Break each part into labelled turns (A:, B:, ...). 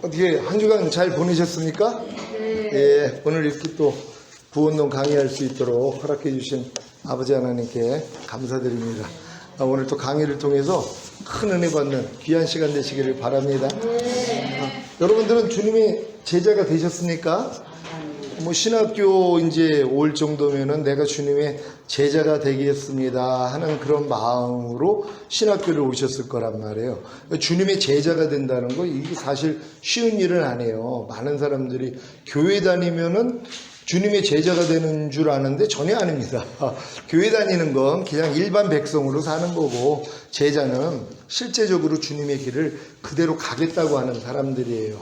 A: 어떻게 한 주간 잘 보내셨습니까?
B: 네.
A: 예, 오늘 이렇게 또 부원동 강의할 수 있도록 허락해 주신 아버지 하나님께 감사드립니다. 오늘 또 강의를 통해서 큰 은혜 받는 귀한 시간 되시기를 바랍니다. 여러분들은 주님의 제자가 되셨습니까? 뭐 신학교 이제 올 정도면은 내가 주님의 제자가 되겠습니다 하는 그런 마음으로 신학교를 오셨을 거란 말이에요. 주님의 제자가 된다는 거 이게 사실 쉬운 일은 아니에요. 많은 사람들이 교회 다니면은 주님의 제자가 되는 줄 아는데 전혀 아닙니다. 교회 다니는 건 그냥 일반 백성으로 사는 거고, 제자는 실제적으로 주님의 길을 그대로 가겠다고 하는 사람들이에요.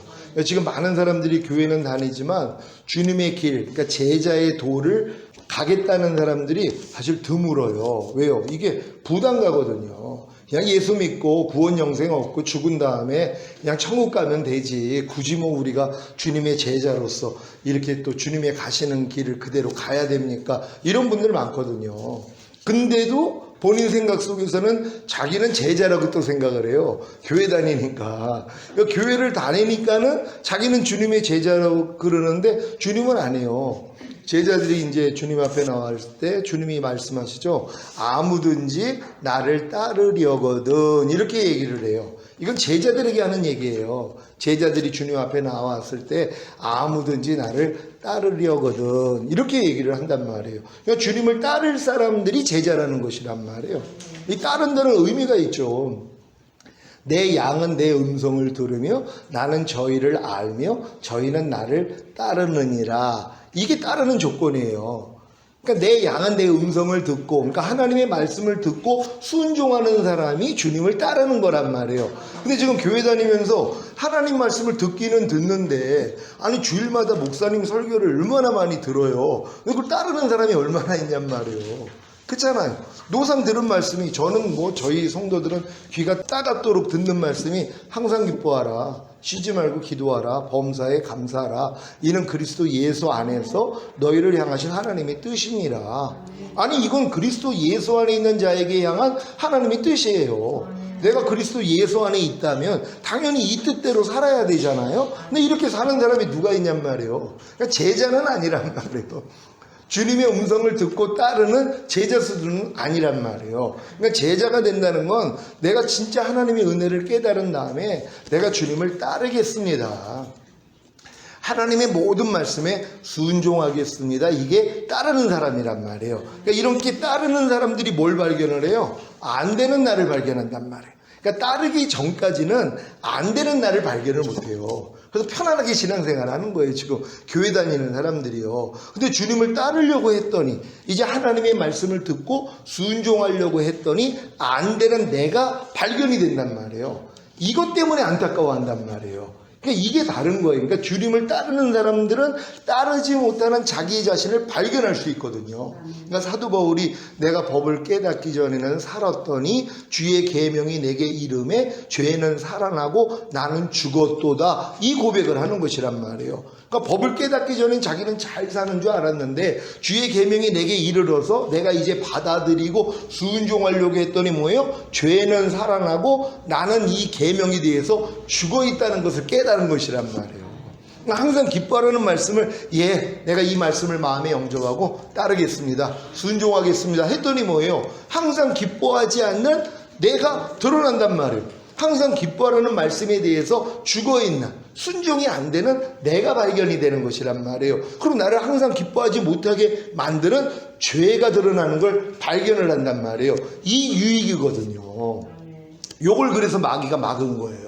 A: 지금 많은 사람들이 교회는 다니지만 주님의 길, 그러니까 제자의 도를 가겠다는 사람들이 사실 드물어요. 왜요? 이게 부담가거든요. 그냥 예수 믿고 구원 영생 얻고 죽은 다음에 그냥 천국 가면 되지. 굳이 뭐 우리가 주님의 제자로서 이렇게 또 주님의 가시는 길을 그대로 가야 됩니까? 이런 분들 많거든요. 근데도 본인 생각 속에서는 자기는 제자라고 또 생각을 해요. 교회 다니니까. 그러니까 교회를 다니니까는 자기는 주님의 제자라고 그러는데 주님은 아니에요. 제자들이 이제 주님 앞에 나왔을 때 주님이 말씀하시죠. 아무든지 나를 따르려거든. 이렇게 얘기를 해요. 이건 제자들에게 하는 얘기예요. 제자들이 주님 앞에 나왔을 때 아무든지 나를 따르려거든. 이렇게 얘기를 한단 말이에요. 그러니까 주님을 따를 사람들이 제자라는 것이란 말이에요. 이 따른다는 의미가 있죠. 내 양은 내 음성을 들으며 나는 저희를 알며 저희는 나를 따르느니라. 이게 따르는 조건이에요. 그러니까 내 양은 내 음성을 듣고, 그러니까 하나님의 말씀을 듣고 순종하는 사람이 주님을 따르는 거란 말이에요. 근데 지금 교회 다니면서 하나님 말씀을 듣기는 듣는데, 아니 주일마다 목사님 설교를 얼마나 많이 들어요. 그걸 따르는 사람이 얼마나 있냔 말이에요. 그렇잖아요. 노상 들은 말씀이, 저는 뭐 저희 성도들은 귀가 따갑도록 듣는 말씀이 항상 기뻐하라, 쉬지 말고 기도하라, 범사에 감사하라, 이는 그리스도 예수 안에서 너희를 향하신 하나님의 뜻이니라. 아니 이건 그리스도 예수 안에 있는 자에게 향한 하나님의 뜻이에요. 내가 그리스도 예수 안에 있다면 당연히 이 뜻대로 살아야 되잖아요. 근데 이렇게 사는 사람이 누가 있냔 말이에요. 그러니까 제자는 아니란 말이에요. 주님의 음성을 듣고 따르는 제자 수준은 아니란 말이에요. 그러니까 제자가 된다는 건 내가 진짜 하나님의 은혜를 깨달은 다음에 내가 주님을 따르겠습니다. 하나님의 모든 말씀에 순종하겠습니다. 이게 따르는 사람이란 말이에요. 그러니까 이렇게 따르는 사람들이 뭘 발견을 해요? 안 되는 나를 발견한단 말이에요. 그러니까 따르기 전까지는 안 되는 나를 발견을 못해요. 그래서 편안하게 신앙생활 하는 거예요. 지금 교회 다니는 사람들이요. 근데 주님을 따르려고 했더니, 이제 하나님의 말씀을 듣고 순종하려고 했더니 안 되는 내가 발견이 된단 말이에요. 이것 때문에 안타까워한단 말이에요. 그러니까 이게 다른 거예요. 그러니까 주님을 따르는 사람들은 따르지 못하는 자기 자신을 발견할 수 있거든요. 그러니까 사도 바울이 내가 법을 깨닫기 전에는 살았더니 주의 계명이 내게 이름에 죄는 살아나고 나는 죽었도다. 이 고백을 하는 것이란 말이에요. 그러니까 법을 깨닫기 전엔 자기는 잘 사는 줄 알았는데 주의 계명이 내게 이르러서 내가 이제 받아들이고 순종하려고 했더니 뭐예요? 죄는 살아나고 나는 이 계명에 대해서 죽어 있다는 것을 깨달은 것이란 말이에요. 항상 기뻐하라는 말씀을, 내가 이 말씀을 마음에 영접하고 따르겠습니다, 순종하겠습니다 했더니 뭐예요? 항상 기뻐하지 않는 내가 드러난단 말이에요. 항상 기뻐하라는 말씀에 대해서 죽어있는, 순종이 안 되는 내가 발견이 되는 것이란 말이에요. 그럼 나를 항상 기뻐하지 못하게 만드는 죄가 드러나는 걸 발견을 한단 말이에요. 이 유익이거든요. 요걸 그래서 마귀가 막은 거예요.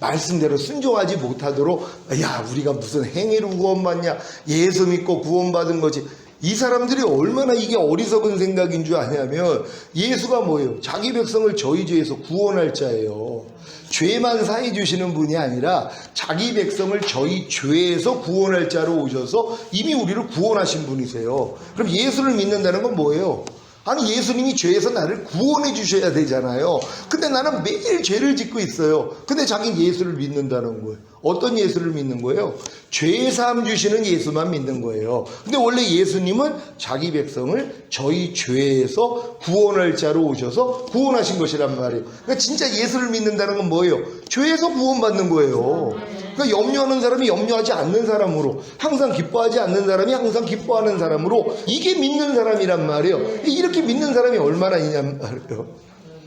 A: 말씀대로 순종하지 못하도록, 야 우리가 무슨 행위로 구원받냐, 예수 믿고 구원받은 거지. 이 사람들이 얼마나 이게 어리석은 생각인 줄 아냐면, 예수가 뭐예요? 자기 백성을 저희 죄에서 구원할 자예요. 죄만 사해 주시는 분이 아니라 자기 백성을 저희 죄에서 구원할 자로 오셔서 이미 우리를 구원하신 분이세요. 그럼 예수를 믿는다는 건 뭐예요? 아니 예수님이 죄에서 나를 구원해 주셔야 되잖아요. 근데 나는 매일 죄를 짓고 있어요. 근데 자기는 예수를 믿는다는 거예요. 어떤 예수를 믿는 거예요? 죄사함 주시는 예수만 믿는 거예요. 근데 원래 예수님은 자기 백성을 저희 죄에서 구원할 자로 오셔서 구원하신 것이란 말이에요. 그러니까 진짜 예수를 믿는다는 건 뭐예요? 죄에서 구원받는 거예요. 그러니까 염려하는 사람이 염려하지 않는 사람으로, 항상 기뻐하지 않는 사람이 항상 기뻐하는 사람으로, 이게 믿는 사람이란 말이에요. 이렇게 믿는 사람이 얼마나 있냔 말이에요.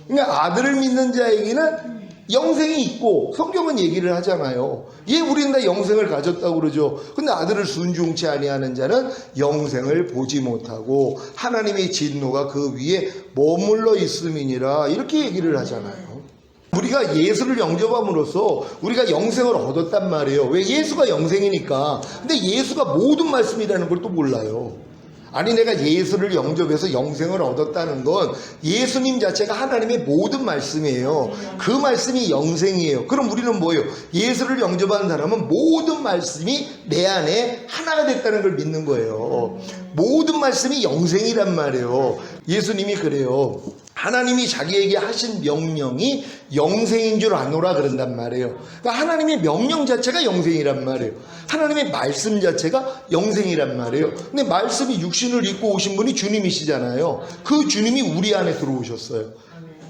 A: 그러니까 아들을 믿는 자에게는 영생이 있고, 성경은 얘기를 하잖아요. 우리는 다 영생을 가졌다고 그러죠. 근데 아들을 순종치 아니하는 자는 영생을 보지 못하고 하나님의 진노가 그 위에 머물러 있음이니라, 이렇게 얘기를 하잖아요. 우리가 예수를 영접함으로써 우리가 영생을 얻었단 말이에요. 왜? 예수가 영생이니까. 근데 예수가 모든 말씀이라는 걸 또 몰라요. 아니, 내가 예수를 영접해서 영생을 얻었다는 건 예수님 자체가 하나님의 모든 말씀이에요. 그 말씀이 영생이에요. 그럼 우리는 뭐예요? 예수를 영접하는 사람은 모든 말씀이 내 안에 하나가 됐다는 걸 믿는 거예요. 모든 말씀이 영생이란 말이에요. 예수님이 그래요. 하나님이 자기에게 하신 명령이 영생인 줄 아노라 그런단 말이에요. 그러니까 하나님의 명령 자체가 영생이란 말이에요. 하나님의 말씀 자체가 영생이란 말이에요. 근데 말씀이 육신을 입고 오신 분이 주님이시잖아요. 그 주님이 우리 안에 들어오셨어요.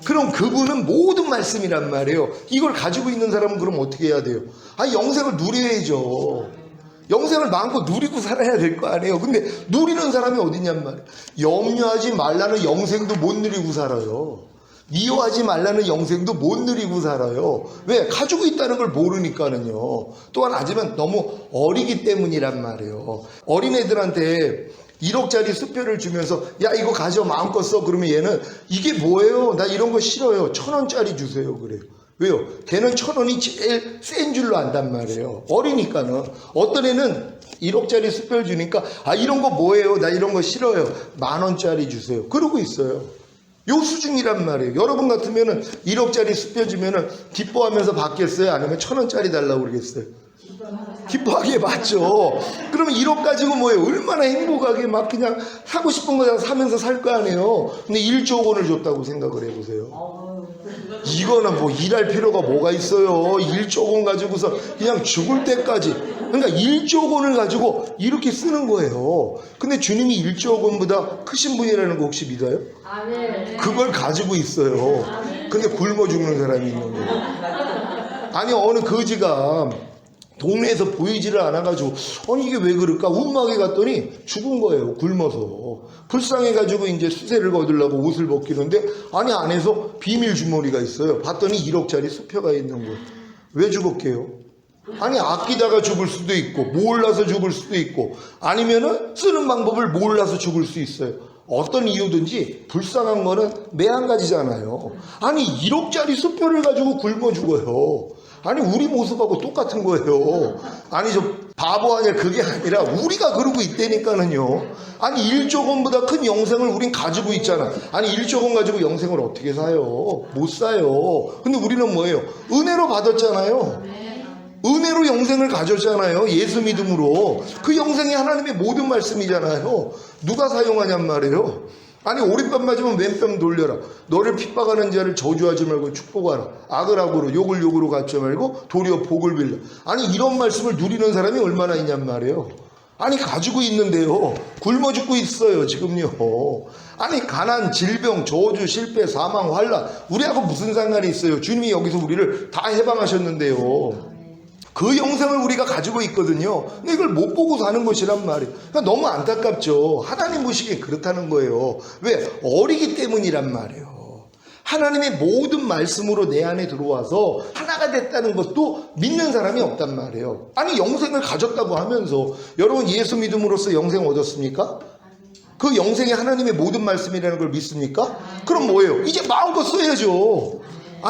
A: 그럼 그분은 모든 말씀이란 말이에요. 이걸 가지고 있는 사람은 그럼 어떻게 해야 돼요? 영생을 누려야죠. 영생을 마음껏 누리고 살아야 될 거 아니에요. 근데 누리는 사람이 어디냔 말이에요. 염려하지 말라는 영생도 못 누리고 살아요. 미워하지 말라는 영생도 못 누리고 살아요. 왜? 가지고 있다는 걸 모르니까는요. 또한 아직은 너무 어리기 때문이란 말이에요. 어린애들한테 1억짜리 수표를 주면서 야, 이거 가져 마음껏 써. 그러면 얘는 이게 뭐예요? 나 이런 거 싫어요. 1,000원짜리 주세요. 그래요. 왜요? 걔는 1,000원이 제일 센 줄로 안단 말이에요. 어리니까는. 어떤 애는 1억짜리 수표를 주니까 이런 거 뭐예요? 나 이런 거 싫어요. 10,000원짜리 주세요. 그러고 있어요. 요 수준이란 말이에요. 여러분 같으면은 1억짜리 수표 주면은 기뻐하면서 받겠어요? 아니면 1,000원짜리 달라고 그러겠어요? 기뻐하게 받죠. 그러면 1억 가지고 뭐예요? 얼마나 행복하게 막 그냥 사고 싶은 거 사면서 살 거 아니에요. 근데 1조 원을 줬다고 생각을 해보세요. 이거는 뭐 일할 필요가 뭐가 있어요. 1조 원 가지고서 그냥 죽을 때까지, 그러니까 1조 원을 가지고 이렇게 쓰는 거예요. 근데 주님이 1조 원보다 크신 분이라는 거 혹시 믿어요? 그걸 가지고 있어요. 근데 굶어 죽는 사람이 있는 거예요. 아니, 어느 거지가 동네에서 보이지를 않아가지고 이게 왜 그럴까? 움막에 갔더니 죽은 거예요. 굶어서. 불쌍해가지고 이제 수세를 거두려고 옷을 벗기는데 안에서 비밀 주머니가 있어요. 봤더니 1억짜리 수표가 있는 거예요. 왜 죽었게요? 아끼다가 죽을 수도 있고, 몰라서 죽을 수도 있고, 아니면은 쓰는 방법을 몰라서 죽을 수 있어요. 어떤 이유든지 불쌍한 거는 매한 가지잖아요. 1억짜리 수표를 가지고 굶어 죽어요. 우리 모습하고 똑같은 거예요. 저 바보 아니야? 그게 아니라 우리가 그러고 있다니까는요. 1조 원보다 큰 영생을 우린 가지고 있잖아. 1조 원 가지고 영생을 어떻게 사요? 못 사요. 근데 우리는 뭐예요? 은혜로 받았잖아요. 은혜로 영생을 가졌잖아요. 예수 믿음으로. 그 영생이 하나님의 모든 말씀이잖아요. 누가 사용하냔 말이에요. 오른뺨 맞으면 왼뺨 돌려라. 너를 핍박하는 자를 저주하지 말고 축복하라. 악을 악으로 욕을 욕으로 갚지 말고 도리어 복을 빌라. 이런 말씀을 누리는 사람이 얼마나 있냔 말이에요. 가지고 있는데요. 굶어 죽고 있어요 지금요. 가난, 질병, 저주, 실패, 사망, 환난, 우리하고 무슨 상관이 있어요? 주님이 여기서 우리를 다 해방하셨는데요. 그 영생을 우리가 가지고 있거든요. 근데 이걸 못 보고 사는 것이란 말이에요. 그러니까 너무 안타깝죠. 하나님 보시기에 그렇다는 거예요. 왜? 어리기 때문이란 말이에요. 하나님의 모든 말씀으로 내 안에 들어와서 하나가 됐다는 것도 믿는 사람이 없단 말이에요. 영생을 가졌다고 하면서 여러분 예수 믿음으로써 영생 얻었습니까? 그 영생이 하나님의 모든 말씀이라는 걸 믿습니까? 그럼 뭐예요? 이제 마음껏 써야죠.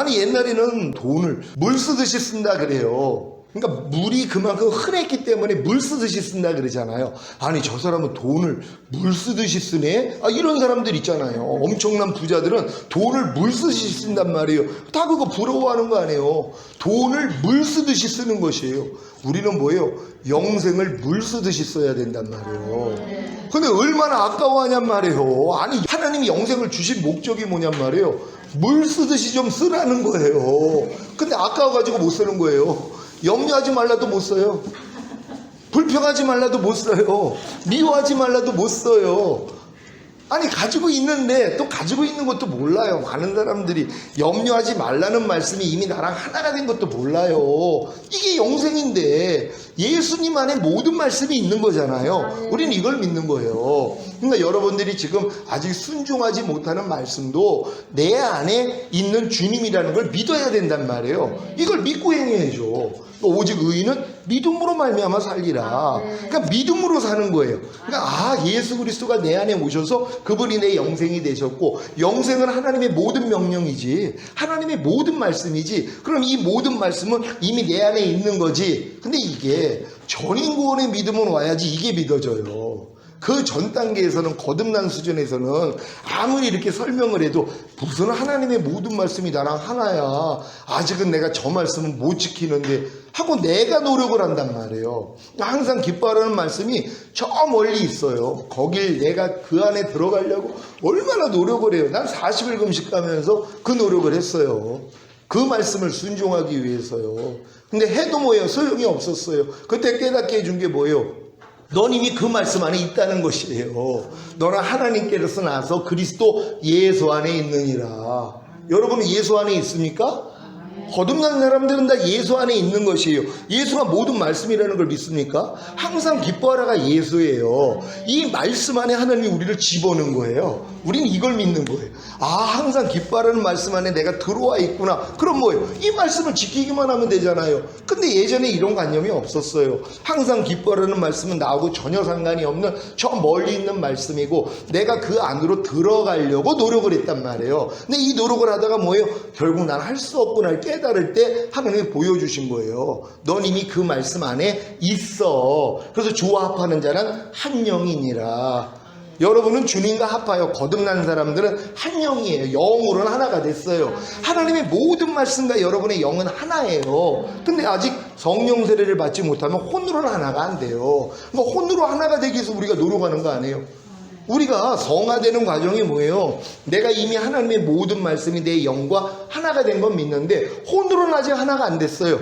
A: 옛날에는 돈을 물 쓰듯이 쓴다 그래요. 그러니까 물이 그만큼 흔했기 때문에 물 쓰듯이 쓴다 그러잖아요. 저 사람은 돈을 물 쓰듯이 쓰네? 이런 사람들 있잖아요. 엄청난 부자들은 돈을 물 쓰듯이 쓴단 말이에요. 다 그거 부러워하는 거 아니에요. 돈을 물 쓰듯이 쓰는 것이에요. 우리는 뭐예요? 영생을 물 쓰듯이 써야 된단 말이에요. 근데 얼마나 아까워하냔 말이에요. 하나님이 영생을 주신 목적이 뭐냔 말이에요. 물 쓰듯이 좀 쓰라는 거예요. 근데 아까워가지고 못 쓰는 거예요. 염려하지 말라도 못 써요. 불평하지 말라도 못 써요. 미워하지 말라도 못 써요. 아니 가지고 있는데 또 가지고 있는 것도 몰라요. 많은 사람들이 염려하지 말라는 말씀이 이미 나랑 하나가 된 것도 몰라요. 이게 영생인데 예수님 안에 모든 말씀이 있는 거잖아요. 우리는 이걸 믿는 거예요. 그러니까 여러분들이 지금 아직 순종하지 못하는 말씀도 내 안에 있는 주님이라는 걸 믿어야 된단 말이에요. 이걸 믿고 행해야죠. 오직 의인은 믿음으로 말미암아 살리라. 그러니까 믿음으로 사는 거예요. 그러니까 예수 그리스도가 내 안에 오셔서 그분이 내 영생이 되셨고, 영생은 하나님의 모든 명령이지, 하나님의 모든 말씀이지. 그럼 이 모든 말씀은 이미 내 안에 있는 거지. 근데 이게 전인구원의 믿음은 와야지 이게 믿어져요. 그 전 단계에서는, 거듭난 수준에서는 아무리 이렇게 설명을 해도 무슨 하나님의 모든 말씀이 나랑 하나야, 아직은 내가 저 말씀은 못 지키는데 하고 내가 노력을 한단 말이에요. 항상 기뻐하라는 말씀이 저 멀리 있어요. 거길 내가 그 안에 들어가려고 얼마나 노력을 해요. 난 40일 금식하면서 그 노력을 했어요. 그 말씀을 순종하기 위해서요. 근데 해도 뭐예요? 소용이 없었어요. 그때 깨닫게 해준 게 뭐예요? 넌 이미 그 말씀 안에 있다는 것이에요. 너는 하나님께로서 나서 그리스도 예수 안에 있느니라. 여러분은 예수 안에 있습니까? 거듭난 사람들은 다 예수 안에 있는 것이에요. 예수가 모든 말씀이라는 걸 믿습니까? 항상 기뻐하라가 예수예요. 이 말씀 안에 하나님이 우리를 집어넣은 거예요. 우리는 이걸 믿는 거예요. 항상 기뻐하라는 말씀 안에 내가 들어와 있구나. 그럼 뭐예요? 이 말씀을 지키기만 하면 되잖아요. 근데 예전에 이런 관념이 없었어요. 항상 기뻐하라는 말씀은 나하고 전혀 상관이 없는 저 멀리 있는 말씀이고, 내가 그 안으로 들어가려고 노력을 했단 말이에요. 근데 이 노력을 하다가 뭐예요? 결국 난 할 수 없구나 깨달을 때 하나님이 보여주신 거예요. 넌 이미 그 말씀 안에 있어. 그래서 주와 합하는 자는 한 영이니라. 여러분은 주님과 합하여 거듭난 사람들은 한 영이에요. 영으로는 하나가 됐어요. 하나님의 모든 말씀과 여러분의 영은 하나예요. 근데 아직 성령 세례를 받지 못하면 혼으로는 하나가 안 돼요. 그러니까 혼으로 하나가 되기 위해서 우리가 노력하는 거 아니에요? 우리가 성화되는 과정이 뭐예요? 내가 이미 하나님의 모든 말씀이 내 영과 하나가 된 건 믿는데 혼으로는 아직 하나가 안 됐어요.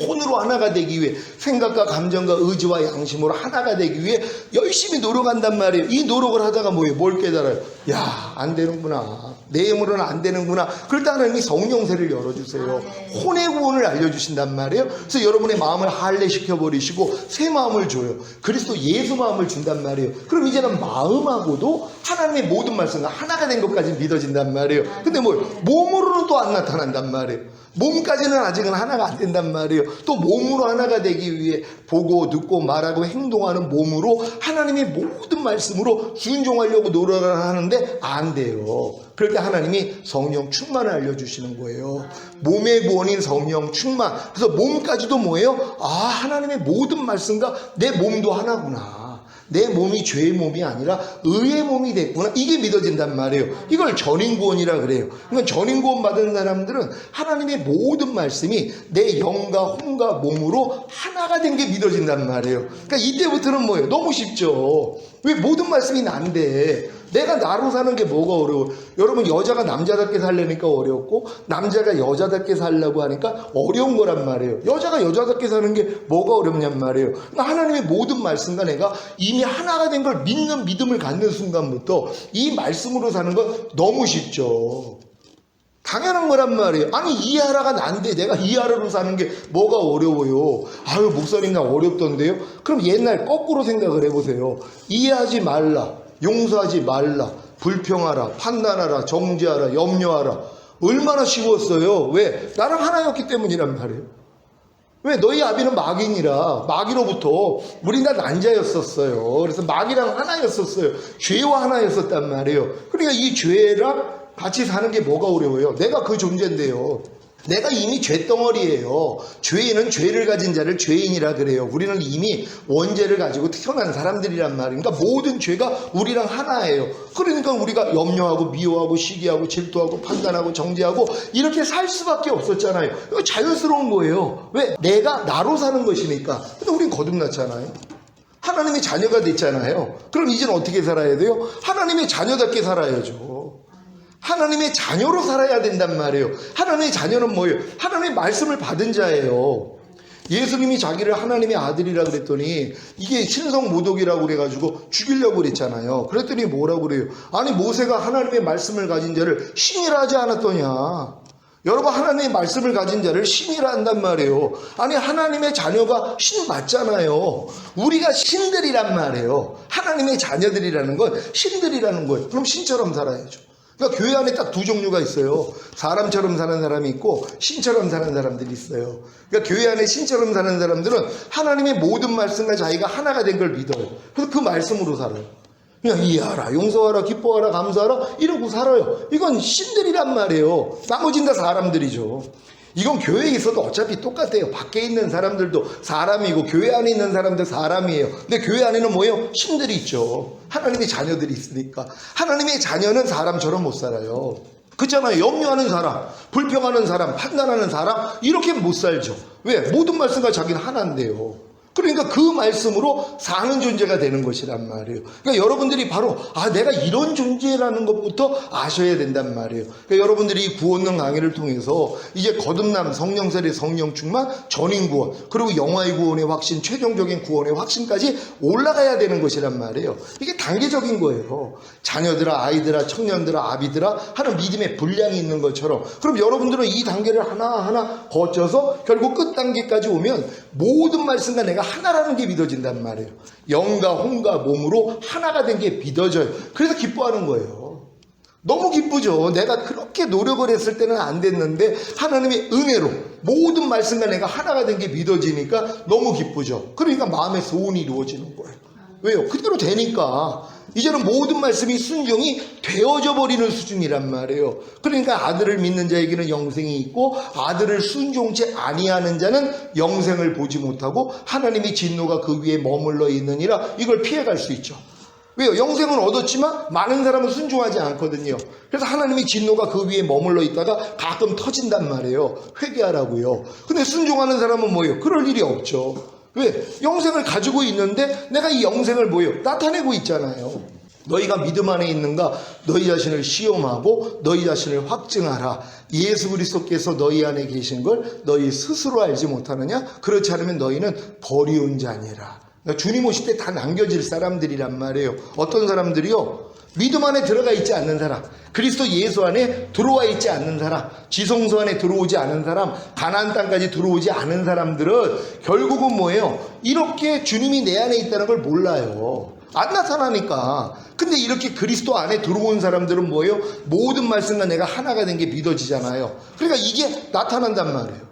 A: 혼으로 하나가 되기 위해 생각과 감정과 의지와 양심으로 하나가 되기 위해 열심히 노력한단 말이에요. 이 노력을 하다가 뭐예요? 뭘 깨달아요? 야, 안 되는구나. 내 힘으로는 안 되는구나. 그럴 때 하나님이 성령세를 열어주세요. 혼의 구원을 알려주신단 말이에요. 그래서 여러분의 마음을 할례시켜버리시고 새 마음을 줘요. 그리스도 예수 마음을 준단 말이에요. 그럼 이제는 마음하고도 하나님의 모든 말씀과 하나가 된 것까지 믿어진단 말이에요. 근데 뭐예요? 몸으로는 또 안 나타난단 말이에요. 몸까지는 아직은 하나가 안 된단 말이에요. 또 몸으로 하나가 되기 위해 보고 듣고 말하고 행동하는 몸으로 하나님의 모든 말씀으로 순종하려고 노력을 하는데 안 돼요. 그럴 때 하나님이 성령 충만을 알려주시는 거예요. 몸의 구원인 성령 충만. 그래서 몸까지도 뭐예요? 하나님의 모든 말씀과 내 몸도 하나구나. 내 몸이 죄의 몸이 아니라 의의 몸이 됐구나. 이게 믿어진단 말이에요. 이걸 전인구원이라 그래요. 그러니까 전인구원 받은 사람들은 하나님의 모든 말씀이 내 영과 혼과 몸으로 하나가 된 게 믿어진단 말이에요. 그러니까 이때부터는 뭐예요? 너무 쉽죠. 왜 모든 말씀이 난데 내가 나로 사는 게 뭐가 어려워? 여러분, 여자가 남자답게 살려니까 어렵고 남자가 여자답게 살려고 하니까 어려운 거란 말이에요. 여자가 여자답게 사는 게 뭐가 어렵냔 말이에요. 그러니까 하나님의 모든 말씀과 내가 이미 하나가 된 걸 믿는 믿음을 갖는 순간부터 이 말씀으로 사는 건 너무 쉽죠. 당연한 거란 말이에요. 아니, 이해하라가 난데 내가 이해하라로 사는 게 뭐가 어려워요? 아유, 목사님 나 어렵던데요? 그럼 옛날 거꾸로 생각을 해보세요. 이해하지 말라, 용서하지 말라, 불평하라, 판단하라, 정죄하라, 염려하라. 얼마나 쉬웠어요. 왜? 나랑 하나였기 때문이란 말이에요. 왜? 너희 아비는 마귀니라. 마귀로부터 우린 다 난자였었어요. 그래서 마귀랑 하나였었어요. 죄와 하나였었단 말이에요. 그러니까 이 죄랑 같이 사는 게 뭐가 어려워요? 내가 그 존재인데요. 내가 이미 죄덩어리예요. 죄인은 죄를 가진 자를 죄인이라 그래요. 우리는 이미 원죄를 가지고 태어난 사람들이란 말이에요. 그러니까 모든 죄가 우리랑 하나예요. 그러니까 우리가 염려하고 미워하고 시기하고 질투하고 판단하고 정죄하고 이렇게 살 수밖에 없었잖아요. 이거 자연스러운 거예요. 왜? 내가 나로 사는 것이니까. 근데 우린 거듭났잖아요. 하나님의 자녀가 됐잖아요. 그럼 이제는 어떻게 살아야 돼요? 하나님의 자녀답게 살아야죠. 하나님의 자녀로 살아야 된단 말이에요. 하나님의 자녀는 뭐예요? 하나님의 말씀을 받은 자예요. 예수님이 자기를 하나님의 아들이라 그랬더니 이게 신성 모독이라고 그래가지고 죽이려고 그랬잖아요. 그랬더니 뭐라고 그래요? 아니 모세가 하나님의 말씀을 가진 자를 신이라 하지 않았더냐. 여러분, 하나님의 말씀을 가진 자를 신이라 한단 말이에요. 아니 하나님의 자녀가 신 맞잖아요. 우리가 신들이란 말이에요. 하나님의 자녀들이라는 건 신들이라는 거예요. 그럼 신처럼 살아야죠. 그러니까 교회 안에 딱 두 종류가 있어요. 사람처럼 사는 사람이 있고 신처럼 사는 사람들이 있어요. 그러니까 교회 안에 신처럼 사는 사람들은 하나님의 모든 말씀과 자기가 하나가 된 걸 믿어요. 그래서 그 말씀으로 살아요. 그냥 이해하라, 용서하라, 기뻐하라, 감사하라 이러고 살아요. 이건 신들이란 말이에요. 나머지는 다 사람들이죠. 이건 교회에 있어도 어차피 똑같아요. 밖에 있는 사람들도 사람이고 교회 안에 있는 사람들 사람이에요. 근데 교회 안에는 뭐예요? 신들이 있죠. 하나님의 자녀들이 있으니까. 하나님의 자녀는 사람처럼 못 살아요. 그렇잖아요. 염려하는 사람, 불평하는 사람, 판단하는 사람 이렇게 못 살죠. 왜? 모든 말씀과 자기는 하나인데요. 그러니까 그 말씀으로 사는 존재가 되는 것이란 말이에요. 그러니까 여러분들이 바로 내가 이런 존재라는 것부터 아셔야 된단 말이에요. 그러니까 여러분들이 이 구원론 강의를 통해서 이제 거듭남, 성령세례, 성령 충만, 전인 구원, 그리고 영화의 구원의 확신, 최종적인 구원의 확신까지 올라가야 되는 것이란 말이에요. 이게 단계적인 거예요. 자녀들아, 아이들아, 청년들아, 아비들아 하는 믿음의 분량이 있는 것처럼. 그럼 여러분들은 이 단계를 하나하나 거쳐서 결국 끝 단계까지 오면 모든 말씀과 내가 하나라는 게 믿어진단 말이에요. 영과 혼과 몸으로 하나가 된 게 믿어져요. 그래서 기뻐하는 거예요. 너무 기쁘죠. 내가 그렇게 노력을 했을 때는 안 됐는데 하나님의 은혜로 모든 말씀과 내가 하나가 된 게 믿어지니까 너무 기쁘죠. 그러니까 마음의 소원이 이루어지는 거예요. 왜요? 그대로 되니까 이제는 모든 말씀이 순종이 되어져 버리는 수준이란 말이에요. 그러니까 아들을 믿는 자에게는 영생이 있고 아들을 순종치 아니하는 자는 영생을 보지 못하고 하나님의 진노가 그 위에 머물러 있느니라. 이걸 피해갈 수 있죠. 왜요? 영생은 얻었지만 많은 사람은 순종하지 않거든요. 그래서 하나님의 진노가 그 위에 머물러 있다가 가끔 터진단 말이에요. 회개하라고요. 근데 순종하는 사람은 뭐예요? 그럴 일이 없죠. 왜? 영생을 가지고 있는데 내가 이 영생을 뭐예요? 나타내고 있잖아요. 너희가 믿음 안에 있는가? 너희 자신을 시험하고 너희 자신을 확증하라. 예수 그리스도께서 너희 안에 계신 걸 너희 스스로 알지 못하느냐? 그렇지 않으면 너희는 버리운 자니라. 그러니까 주님 오실 때 다 남겨질 사람들이란 말이에요. 어떤 사람들이요? 믿음 안에 들어가 있지 않는 사람, 그리스도 예수 안에 들어와 있지 않는 사람, 지성소 안에 들어오지 않은 사람, 가나안 땅까지 들어오지 않은 사람들은 결국은 뭐예요? 이렇게 주님이 내 안에 있다는 걸 몰라요. 안 나타나니까. 근데 이렇게 그리스도 안에 들어온 사람들은 뭐예요? 모든 말씀과 내가 하나가 된 게 믿어지잖아요. 그러니까 이게 나타난단 말이에요.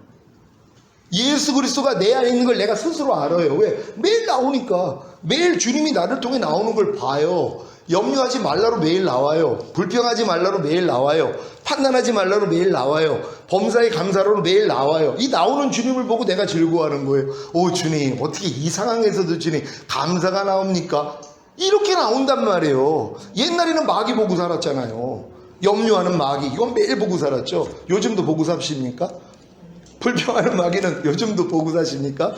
A: 예수 그리스도가 내 안에 있는 걸 내가 스스로 알아요. 왜? 매일 나오니까. 매일 주님이 나를 통해 나오는 걸 봐요. 염려하지 말라로 매일 나와요. 불평하지 말라로 매일 나와요. 판단하지 말라로 매일 나와요. 범사에 감사로 매일 나와요. 이 나오는 주님을 보고 내가 즐거워하는 거예요. 오 주님, 어떻게 이 상황에서도 주님 감사가 나옵니까? 이렇게 나온단 말이에요. 옛날에는 마귀 보고 살았잖아요. 염려하는 마귀, 이건 매일 보고 살았죠. 요즘도 보고 사십니까? 불평하는 마귀는 요즘도 보고 사십니까?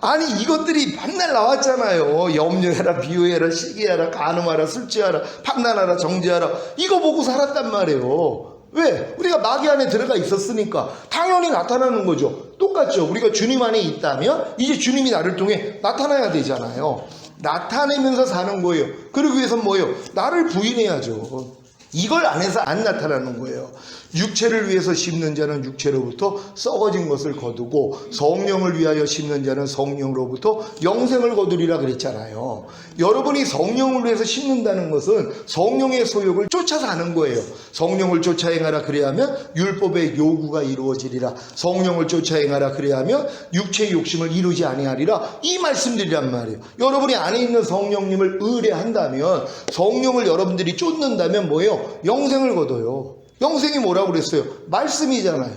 A: 아니 이것들이 맨날 나왔잖아요. 염려해라, 비유해라, 시기하라, 간음하라, 술취하라, 판단하라, 정죄하라. 이거 보고 살았단 말이에요. 왜? 우리가 마귀 안에 들어가 있었으니까 당연히 나타나는 거죠. 똑같죠. 우리가 주님 안에 있다면 이제 주님이 나를 통해 나타나야 되잖아요. 나타내면서 사는 거예요. 그러기 위해서는 뭐예요? 나를 부인해야죠. 이걸 안 해서 안 나타나는 거예요. 육체를 위해서 심는 자는 육체로부터 썩어진 것을 거두고 성령을 위하여 심는 자는 성령으로부터 영생을 거두리라 그랬잖아요. 여러분이 성령을 위해서 심는다는 것은 성령의 소욕을 쫓아서 하는 거예요. 성령을 쫓아 행하라 그래야하면 율법의 요구가 이루어지리라. 성령을 쫓아 행하라 그래야하면 육체의 욕심을 이루지 아니하리라. 이 말씀들이란 말이에요. 여러분이 안에 있는 성령님을 의뢰한다면, 성령을 여러분들이 쫓는다면 뭐예요? 영생을 거둬요. 영생이 뭐라고 그랬어요? 말씀이잖아요.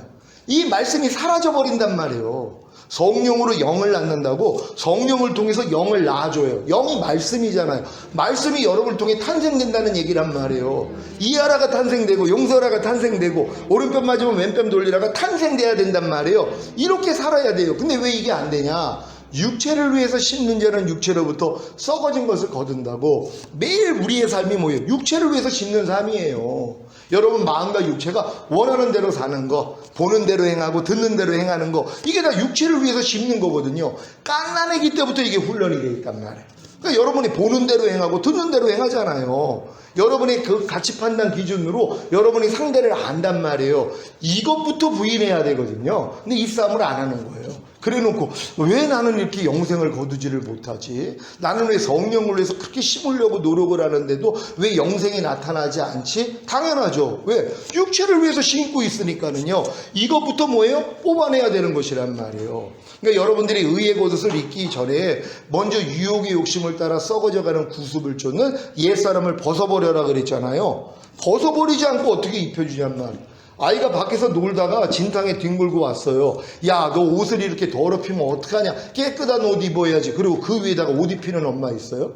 A: 이 말씀이 사라져버린단 말이에요. 성령으로 영을 낳는다고 성령을 통해서 영을 낳아줘요. 영이 말씀이잖아요. 말씀이 여러분을 통해 탄생된다는 얘기란 말이에요. 이하라가 탄생되고 용서라가 탄생되고 오른편 맞으면 왼편 돌리라가 탄생돼야 된단 말이에요. 이렇게 살아야 돼요. 근데 왜 이게 안 되냐? 육체를 위해서 심는 자는 육체로부터 썩어진 것을 거둔다고. 매일 우리의 삶이 뭐예요? 육체를 위해서 심는 삶이에요. 여러분 마음과 육체가 원하는 대로 사는 거, 보는 대로 행하고 듣는 대로 행하는 거, 이게 다 육체를 위해서 심는 거거든요. 갓난아기 때부터 이게 훈련이 돼 있단 말이에요. 그러니까 여러분이 보는 대로 행하고 듣는 대로 행하잖아요. 여러분의 그 가치 판단 기준으로 여러분이 상대를 안단 말이에요. 이것부터 부인해야 되거든요. 근데 이 싸움을 안 하는 거예요. 그래 놓고 왜 나는 이렇게 영생을 거두지를 못하지? 나는 왜 성령을 위해서 그렇게 심으려고 노력을 하는데도 왜 영생이 나타나지 않지? 당연하죠. 왜? 육체를 위해서 심고 있으니까는요. 이것부터 뭐예요? 뽑아내야 되는 것이란 말이에요. 그러니까 여러분들이 의의 겉옷을 입기 전에 먼저 유혹의 욕심을 따라 썩어져가는 구습을 쫓는 옛사람을 벗어버려라 그랬잖아요. 벗어버리지 않고 어떻게 입혀주냔 말이에요. 아이가 밖에서 놀다가 진탕에 뒹굴고 왔어요. 야, 너 옷을 이렇게 더럽히면 어떡하냐? 깨끗한 옷 입어야지. 그리고 그 위에다가 옷 입히는 엄마 있어요?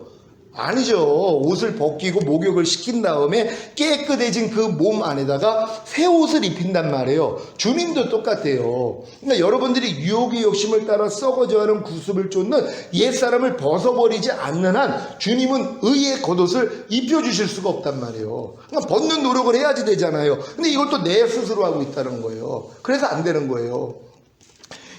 A: 아니죠. 옷을 벗기고 목욕을 시킨 다음에 깨끗해진 그 몸 안에다가 새 옷을 입힌단 말이에요. 주님도 똑같아요. 그러니까 여러분들이 유혹의 욕심을 따라 썩어져가는 구습을 쫓는 옛사람을 벗어버리지 않는 한 주님은 의의 겉옷을 입혀주실 수가 없단 말이에요. 그러니까 벗는 노력을 해야지 되잖아요. 근데 이것도 내 스스로 하고 있다는 거예요. 그래서 안 되는 거예요.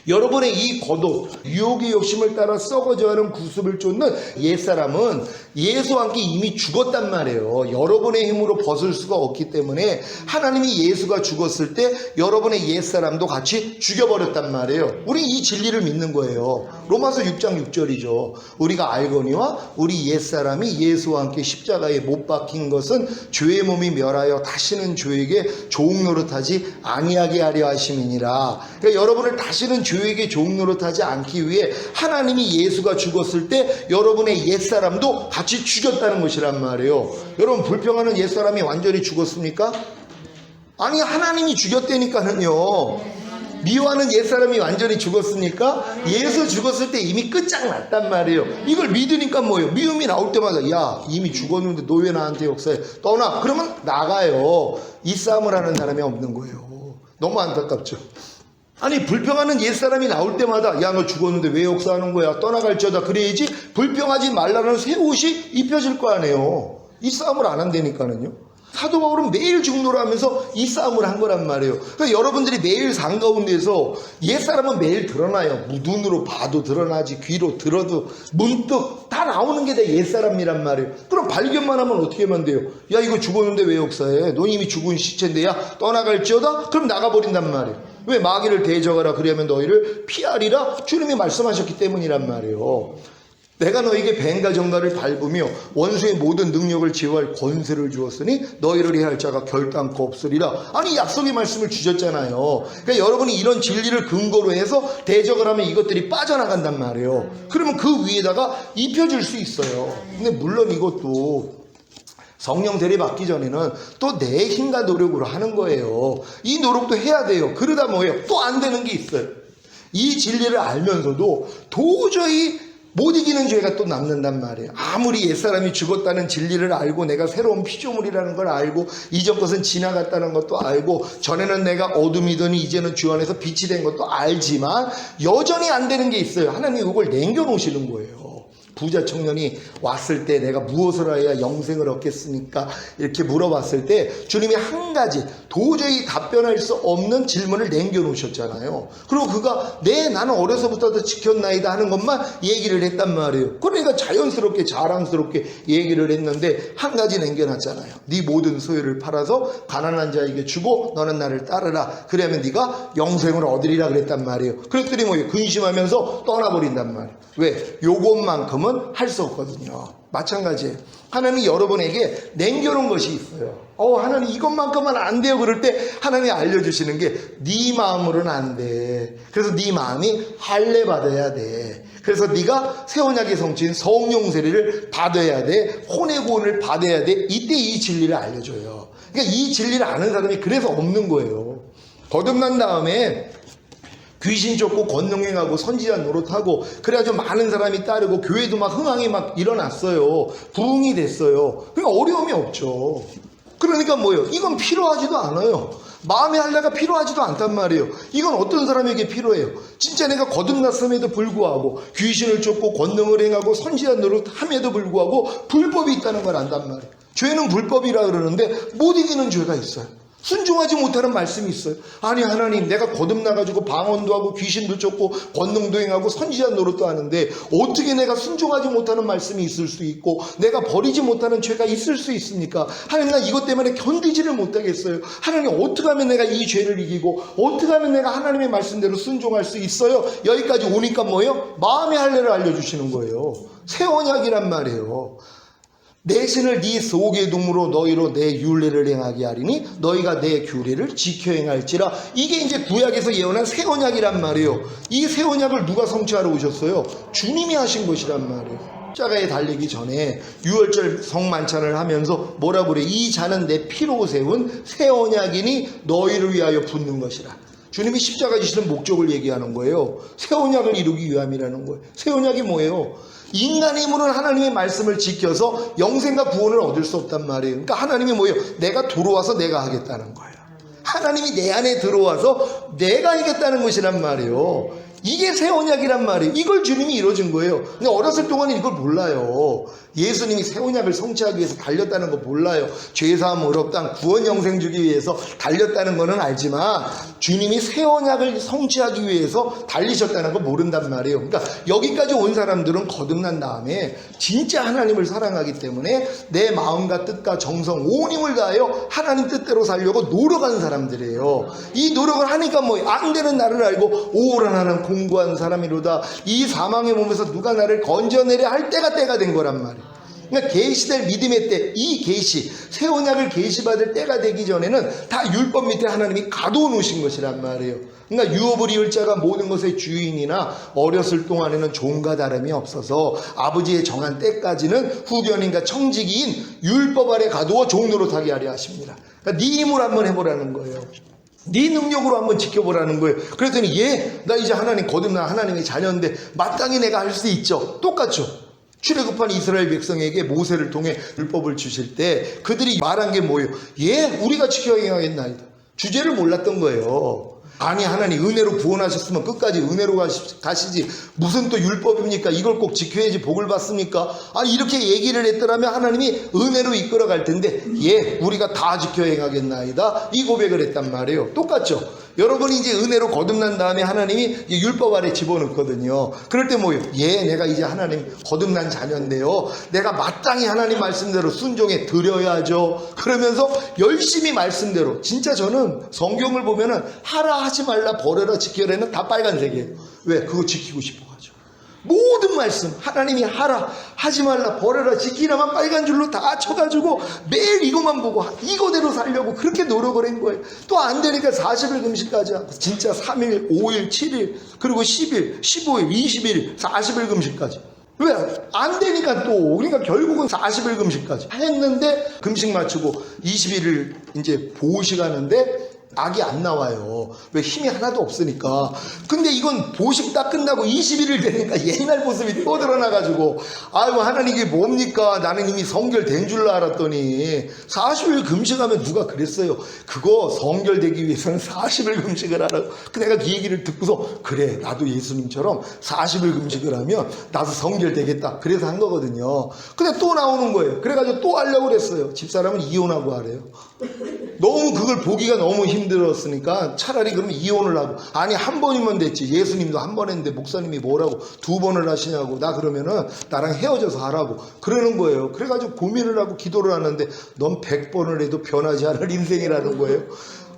A: 여러분의 이 겉옷, 유혹의 욕심을 따라 썩어져가는 구습을 쫓는 옛사람은 예수와 함께 이미 죽었단 말이에요. 여러분의 힘으로 벗을 수가 없기 때문에 하나님이 예수가 죽었을 때 여러분의 옛사람도 같이 죽여버렸단 말이에요. 우리 이 진리를 믿는 거예요. 로마서 6장 6절이죠. 우리가 알거니와 우리 옛사람이 예수와 함께 십자가에 못 박힌 것은 죄의 몸이 멸하여 다시는 죄에게 종노릇하지 아니하게 하려 하심이니라. 그러니까 여러분을 다시는 죄에게 종노릇하지 않기 위해 하나님이 예수가 죽었을 때 여러분의 옛사람도 같이 죽였다는 것이란 말이에요. 여러분 불평하는 옛사람이 완전히 죽었습니까? 아니, 하나님이 죽였다니까는요. 미워하는 옛사람이 완전히 죽었습니까? 예수 죽었을 때 이미 끝장났단 말이에요. 이걸 믿으니까 뭐예요? 미움이 나올 때마다 야, 이미 죽었는데 너 왜 나한테 역사해? 떠나. 그러면 나가요. 이 싸움을 하는 사람이 없는 거예요. 너무 안타깝죠. 아니, 불평하는 옛사람이 나올 때마다 야, 너 죽었는데 왜 역사하는 거야? 떠나갈지어다. 그래야지 불평하지 말라는 새 옷이 입혀질 거 아니에요. 이 싸움을 안 한다니까는요. 사도 바울은 매일 중노를 하면서 이 싸움을 한 거란 말이에요. 그러니까 여러분들이 매일 산 가운데서 옛사람은 매일 드러나요. 눈으로 봐도 드러나지, 귀로 들어도 문득 다 나오는 게 다 옛사람이란 말이에요. 그럼 발견만 하면 어떻게 하면 돼요? 야, 이거 죽었는데 왜 역사해? 너 이미 죽은 시체인데 야, 떠나갈지어다? 그럼 나가버린단 말이에요. 왜? 마귀를 대적하라 그러면 너희를 피하리라 주님이 말씀하셨기 때문이란 말이에요. 내가 너에게 뱀과 정갈을 밟으며 원수의 모든 능력을 제어할 권세를 주었으니 너희를 해할 자가 결단코 없으리라. 아니, 약속의 말씀을 주셨잖아요. 그러니까 여러분이 이런 진리를 근거로 해서 대적을 하면 이것들이 빠져나간단 말이에요. 그러면 그 위에다가 입혀줄 수 있어요. 근데 물론 이것도 성령 세례 받기 전에는 또 내 힘과 노력으로 하는 거예요. 이 노력도 해야 돼요. 그러다 뭐예요? 또 안 되는 게 있어요. 이 진리를 알면서도 도저히 못 이기는 죄가 또 남는단 말이에요. 아무리 옛사람이 죽었다는 진리를 알고 내가 새로운 피조물이라는 걸 알고 이전 것은 지나갔다는 것도 알고 전에는 내가 어둠이더니 이제는 주 안에서 빛이 된 것도 알지만 여전히 안 되는 게 있어요. 하나님이 이걸 남겨놓으시는 거예요. 부자 청년이 왔을 때 내가 무엇을 해야 영생을 얻겠습니까? 이렇게 물어봤을 때 주님이 한 가지 도저히 답변할 수 없는 질문을 남겨놓으셨잖아요. 그리고 그가 나는 어려서부터 지켰나이다 하는 것만 얘기를 했단 말이에요. 그러니까 자연스럽게 자랑스럽게 얘기를 했는데 한 가지 남겨놨잖아요. 네 모든 소유를 팔아서 가난한 자에게 주고 너는 나를 따르라. 그러면 네가 영생을 얻으리라 그랬단 말이에요. 그랬더니 뭐예요? 근심하면서 떠나버린단 말이에요. 왜? 요것만큼은 할 수 없거든요. 마찬가지예요. 하나님이 여러분에게 남겨놓은 것이 있어요. 하나님 이것만큼은 안 돼요. 그럴 때 하나님이 알려주시는 게 네 마음으로는 안 돼. 그래서 네 마음이 할례 받아야 돼. 그래서 네가 새 언약의 성취인 성령 세례를 받아야 돼. 혼의 구원을 받아야 돼. 이때 이 진리를 알려줘요. 그러니까 이 진리를 아는 사람이 그래서 없는 거예요. 거듭난 다음에 귀신 쫓고 권능행하고 선지자 노릇하고 그래가지고 많은 사람이 따르고 교회도 막 흥황이 막 일어났어요. 부흥이 됐어요. 그러니까 어려움이 없죠. 그러니까 뭐예요? 이건 필요하지도 않아요. 마음의 할례가 필요하지도 않단 말이에요. 이건 어떤 사람에게 필요해요? 진짜 내가 거듭났음에도 불구하고 귀신을 쫓고 권능을 행하고 선지자 노릇 함에도 불구하고 불법이 있다는 걸 안단 말이에요. 죄는 불법이라 그러는데 못 이기는 죄가 있어요. 순종하지 못하는 말씀이 있어요. 아니 하나님, 내가 거듭나가지고 방언도 하고 귀신도 쫓고 권능도 행하고 선지자 노릇도 하는데 어떻게 내가 순종하지 못하는 말씀이 있을 수 있고 내가 버리지 못하는 죄가 있을 수 있습니까? 하나님, 나 이것 때문에 견디지를 못하겠어요. 하나님, 어떻게 하면 내가 이 죄를 이기고 어떻게 하면 내가 하나님의 말씀대로 순종할 수 있어요? 여기까지 오니까 뭐예요? 마음의 할례를 알려주시는 거예요. 새 언약이란 말이에요. 내 신을 네 속의 둠으로 너희로 내 율례를 행하게 하리니 너희가 내 규례를 지켜 행할지라. 이게 이제 구약에서 예언한 새 언약이란 말이에요. 이 새 언약을 누가 성취하러 오셨어요? 주님이 하신 것이란 말이에요. 십자가에 달리기 전에 유월절 성만찬을 하면서 뭐라고 그래? 이 잔은 내 피로 세운 새 언약이니 너희를 위하여 붓는 것이라. 주님이 십자가 지시는 목적을 얘기하는 거예요. 새 언약을 이루기 위함이라는 거예요. 새 언약이 뭐예요? 인간의 힘으로는 하나님의 말씀을 지켜서 영생과 구원을 얻을 수 없단 말이에요. 그러니까 하나님이 뭐예요? 내가 들어와서 내가 하겠다는 거예요. 하나님이 내 안에 들어와서 내가 하겠다는 것이란 말이에요. 이게 새 언약이란 말이에요. 이걸 주님이 이루어진 거예요. 근데 어렸을 동안은 이걸 몰라요. 예수님이 새 언약을 성취하기 위해서 달렸다는 거 몰라요. 죄사함 의롭다함 구원 영생 주기 위해서 달렸다는 거는 알지만 주님이 새 언약을 성취하기 위해서 달리셨다는 거 모른단 말이에요. 그러니까 여기까지 온 사람들은 거듭난 다음에 진짜 하나님을 사랑하기 때문에 내 마음과 뜻과 정성 온 힘을 다하여 하나님 뜻대로 살려고 노력하는 사람들이에요. 이 노력을 하니까 뭐예요? 안 되는 나를 알고 오라나는 공고한 사람이로다. 이 사망의 몸에서 누가 나를 건져내려 할 때가 된 거란 말이에요. 그러니까 계시될 믿음의 때, 이 계시, 새 언약을 계시받을 때가 되기 전에는 다 율법 밑에 하나님이 가둬 놓으신 것이란 말이에요. 그러니까 유업을 이을 자가 모든 것의 주인이나 어렸을 동안에는 종과 다름이 없어서 아버지의 정한 때까지는 후견인과 청지기인 율법 아래 가두어 종노릇하게 하려 하십니다. 그러니까 네 힘으로 한번 해보라는 거예요. 네 능력으로 한번 지켜보라는 거예요. 그랬더니 나 이제 하나님 거듭난 하나님의 자녀인데 마땅히 내가 할 수 있죠. 똑같죠. 출애굽한 이스라엘 백성에게 모세를 통해 율법을 주실 때 그들이 말한 게 뭐예요? 우리가 지켜 행하겠나이다. 주제를 몰랐던 거예요. 아니 하나님 은혜로 구원하셨으면 끝까지 은혜로 가시지 무슨 또 율법입니까? 이걸 꼭 지켜야지 복을 받습니까? 이렇게 얘기를 했더라면 하나님이 은혜로 이끌어 갈 텐데 우리가 다 지켜 행하겠나이다 이 고백을 했단 말이에요. 똑같죠? 여러분이 이제 은혜로 거듭난 다음에 하나님이 율법 아래 집어넣거든요. 그럴 때 뭐예요? 내가 이제 하나님 거듭난 자녀인데요. 내가 마땅히 하나님 말씀대로 순종해 드려야죠. 그러면서 열심히 말씀대로. 진짜 저는 성경을 보면은 하라 하지 말라 버려라 지켜라는 다 빨간색이에요. 왜? 그거 지키고 싶어가지고. 모든 말씀 하나님이 하라 하지 말라 버려라 지키라만 빨간 줄로 다 쳐가지고 매일 이것만 보고 이거대로 살려고 그렇게 노력을 한 거예요. 또 안 되니까 40일 금식까지 하고 진짜 3일 5일 7일 그리고 10일 15일 20일 40일 금식까지. 왜? 안 되니까 또 그러니까 결국은 40일 금식까지 했는데 금식 마치고 21일 이제 보식 하는데 악이 안 나와요. 왜? 힘이 하나도 없으니까. 근데 이건 보식 딱 끝나고 21일 되니까 옛날 모습이 또 드러나가지고 아이고 하나님 이게 뭡니까? 나는 이미 성결된 줄 알았더니 40일 금식하면 누가 그랬어요. 그거 성결되기 위해서는 40일 금식을 하라고. 내가 그 얘기를 듣고서 그래 나도 예수님처럼 40일 금식을 하면 나도 성결되겠다. 그래서 한 거거든요. 근데 또 나오는 거예요. 그래가지고 또 하려고 그랬어요. 집사람은 이혼하고 하래요. 너무 그걸 보기가 너무 힘들었으니까 차라리 그러면 이혼을 하고. 아니 한 번이면 됐지. 예수님도 한 번 했는데 목사님이 뭐라고 2번을 하시냐고. 나 그러면은 나랑 헤어져서 하라고 그러는 거예요. 그래가지고 고민을 하고 기도를 하는데 넌 100번을 해도 변하지 않을 인생이라는 거예요.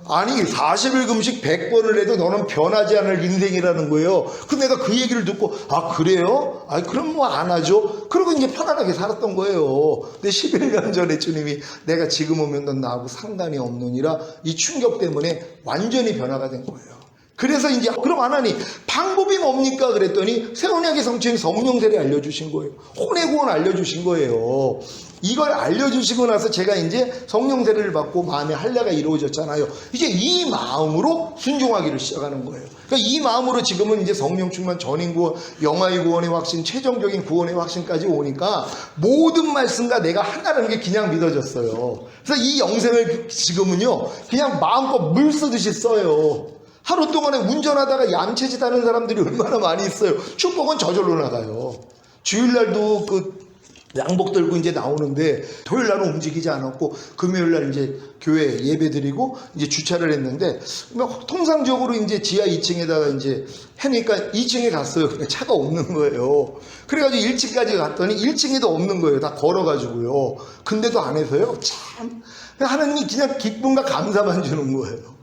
A: 아니 40일 금식 100번을 해도 너는 변하지 않을 인생이라는 거예요. 근데 내가 그 얘기를 듣고 그래요? 그럼 뭐 안 하죠? 그러고 이제 편안하게 살았던 거예요. 근데 11년 전에 주님이 내가 지금 오면 넌 나하고 상관이 없느니라 이 충격 때문에 완전히 변화가 된 거예요. 그래서 이제 그럼 하나님 방법이 뭡니까 그랬더니 새 언약의 성취인 성령 세례 알려주신 거예요. 혼의 구원 알려주신 거예요. 이걸 알려주시고 나서 제가 이제 성령 세례를 받고 마음의 할례가 이루어졌잖아요. 이제 이 마음으로 순종하기를 시작하는 거예요. 그러니까 이 마음으로 지금은 이제 성령 충만, 전인 구원, 영아의 구원의 확신, 최종적인 구원의 확신까지 오니까 모든 말씀과 내가 하나라는 게 그냥 믿어졌어요. 그래서 이 영생을 지금은요 그냥 마음껏 물 쓰듯이 써요. 하루 동안에 운전하다가 얌체짓 하는 사람들이 얼마나 많이 있어요. 축복은 저절로 나가요. 주일날도 그 양복 들고 이제 나오는데 토요일날은 움직이지 않았고 금요일날 이제 교회 예배 드리고 이제 주차를 했는데 통상적으로 이제 지하 2층에다가 이제 해니까 2층에 갔어요. 근데 차가 없는 거예요. 그래가지고 1층까지 갔더니 1층에도 없는 거예요. 다 걸어가지고요. 근데도 안 해서요. 참 하나님이 그냥 기쁨과 감사만 주는 거예요.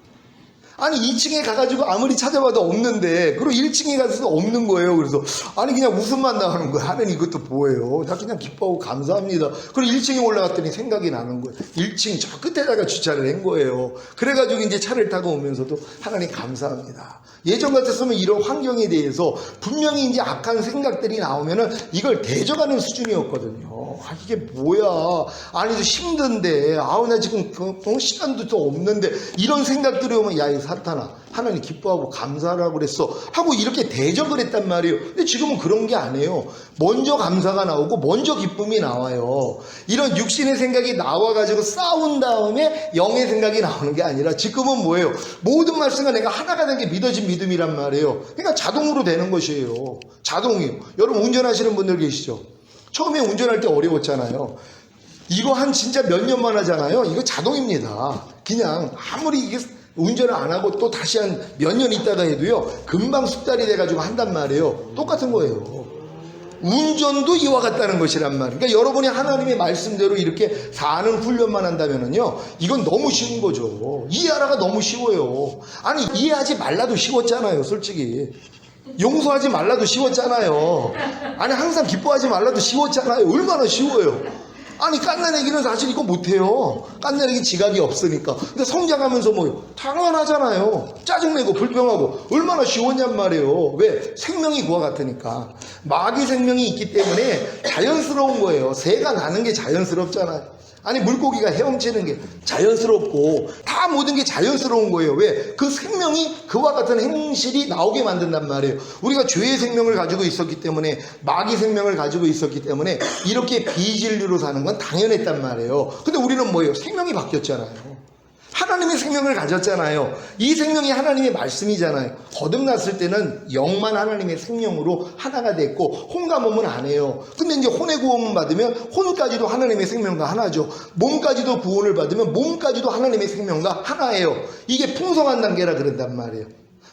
A: 아니 2층에 가가지고 아무리 찾아봐도 없는데 그리고 1층에 가서도 없는 거예요. 그래서 아니 그냥 웃음만 나오는 거예요. 하나님 이것도 뭐예요? 나 그냥 기뻐하고 감사합니다. 그리고 1층에 올라갔더니 생각이 나는 거예요. 1층 저 끝에다가 주차를 한 거예요. 그래가지고 이제 차를 타고 오면서도 하나님 감사합니다. 예전 같았으면 이런 환경에 대해서 분명히 이제 악한 생각들이 나오면은 이걸 대적하는 수준이었거든요. 아 이게 뭐야? 아니 힘든데 아우 나 지금 시간도 더 없는데 이런 생각들이 오면 야 이 사탄아 하나님 기뻐하고 감사하라고 그랬어 하고 이렇게 대적을 했단 말이에요. 근데 지금은 그런 게 아니에요. 먼저 감사가 나오고 먼저 기쁨이 나와요. 이런 육신의 생각이 나와가지고 싸운 다음에 영의 생각이 나오는 게 아니라 지금은 뭐예요? 모든 말씀과 내가 하나가 된 게 믿어진 믿음이란 말이에요. 그러니까 자동으로 되는 것이에요. 자동이요. 여러분 운전하시는 분들 계시죠? 처음에 운전할 때 어려웠잖아요. 이거 한 진짜 몇 년만 하잖아요. 이거 자동입니다. 그냥 아무리 이게 운전을 안 하고 또 다시 한 몇 년 있다가 해도요 금방 숙달이 돼가지고 한단 말이에요. 똑같은 거예요. 운전도 이와 같다는 것이란 말이에요. 그러니까 여러분이 하나님의 말씀대로 이렇게 사는 훈련만 한다면은요 이건 너무 쉬운 거죠. 이해하라가 너무 쉬워요. 아니 이해하지 말라도 쉬웠잖아요. 솔직히 용서하지 말라도 쉬웠잖아요. 아니 항상 기뻐하지 말라도 쉬웠잖아요. 얼마나 쉬워요. 아니 깐나내기는 사실 이거 못해요. 깐나내기 지각이 없으니까. 근데 성장하면서 뭐요? 당연하잖아요. 짜증내고 불평하고 얼마나 쉬웠냔 말이에요. 왜? 생명이 그와 같으니까. 마귀 생명이 있기 때문에 자연스러운 거예요. 새가 나는 게 자연스럽잖아요. 아니 물고기가 헤엄치는 게 자연스럽고 다 모든 게 자연스러운 거예요. 왜? 그 생명이 그와 같은 행실이 나오게 만든단 말이에요. 우리가 죄의 생명을 가지고 있었기 때문에 마귀 생명을 가지고 있었기 때문에 이렇게 비진리로 사는 건 당연했단 말이에요. 근데 우리는 뭐예요? 생명이 바뀌었잖아요. 하나님의 생명을 가졌잖아요. 이 생명이 하나님의 말씀이잖아요. 거듭났을 때는 영만 하나님의 생명으로 하나가 됐고 혼과 몸은 안 해요. 근데 이제 혼의 구원을 받으면 혼까지도 하나님의 생명과 하나죠. 몸까지도 구원을 받으면 몸까지도 하나님의 생명과 하나예요. 이게 풍성한 단계라 그런단 말이에요.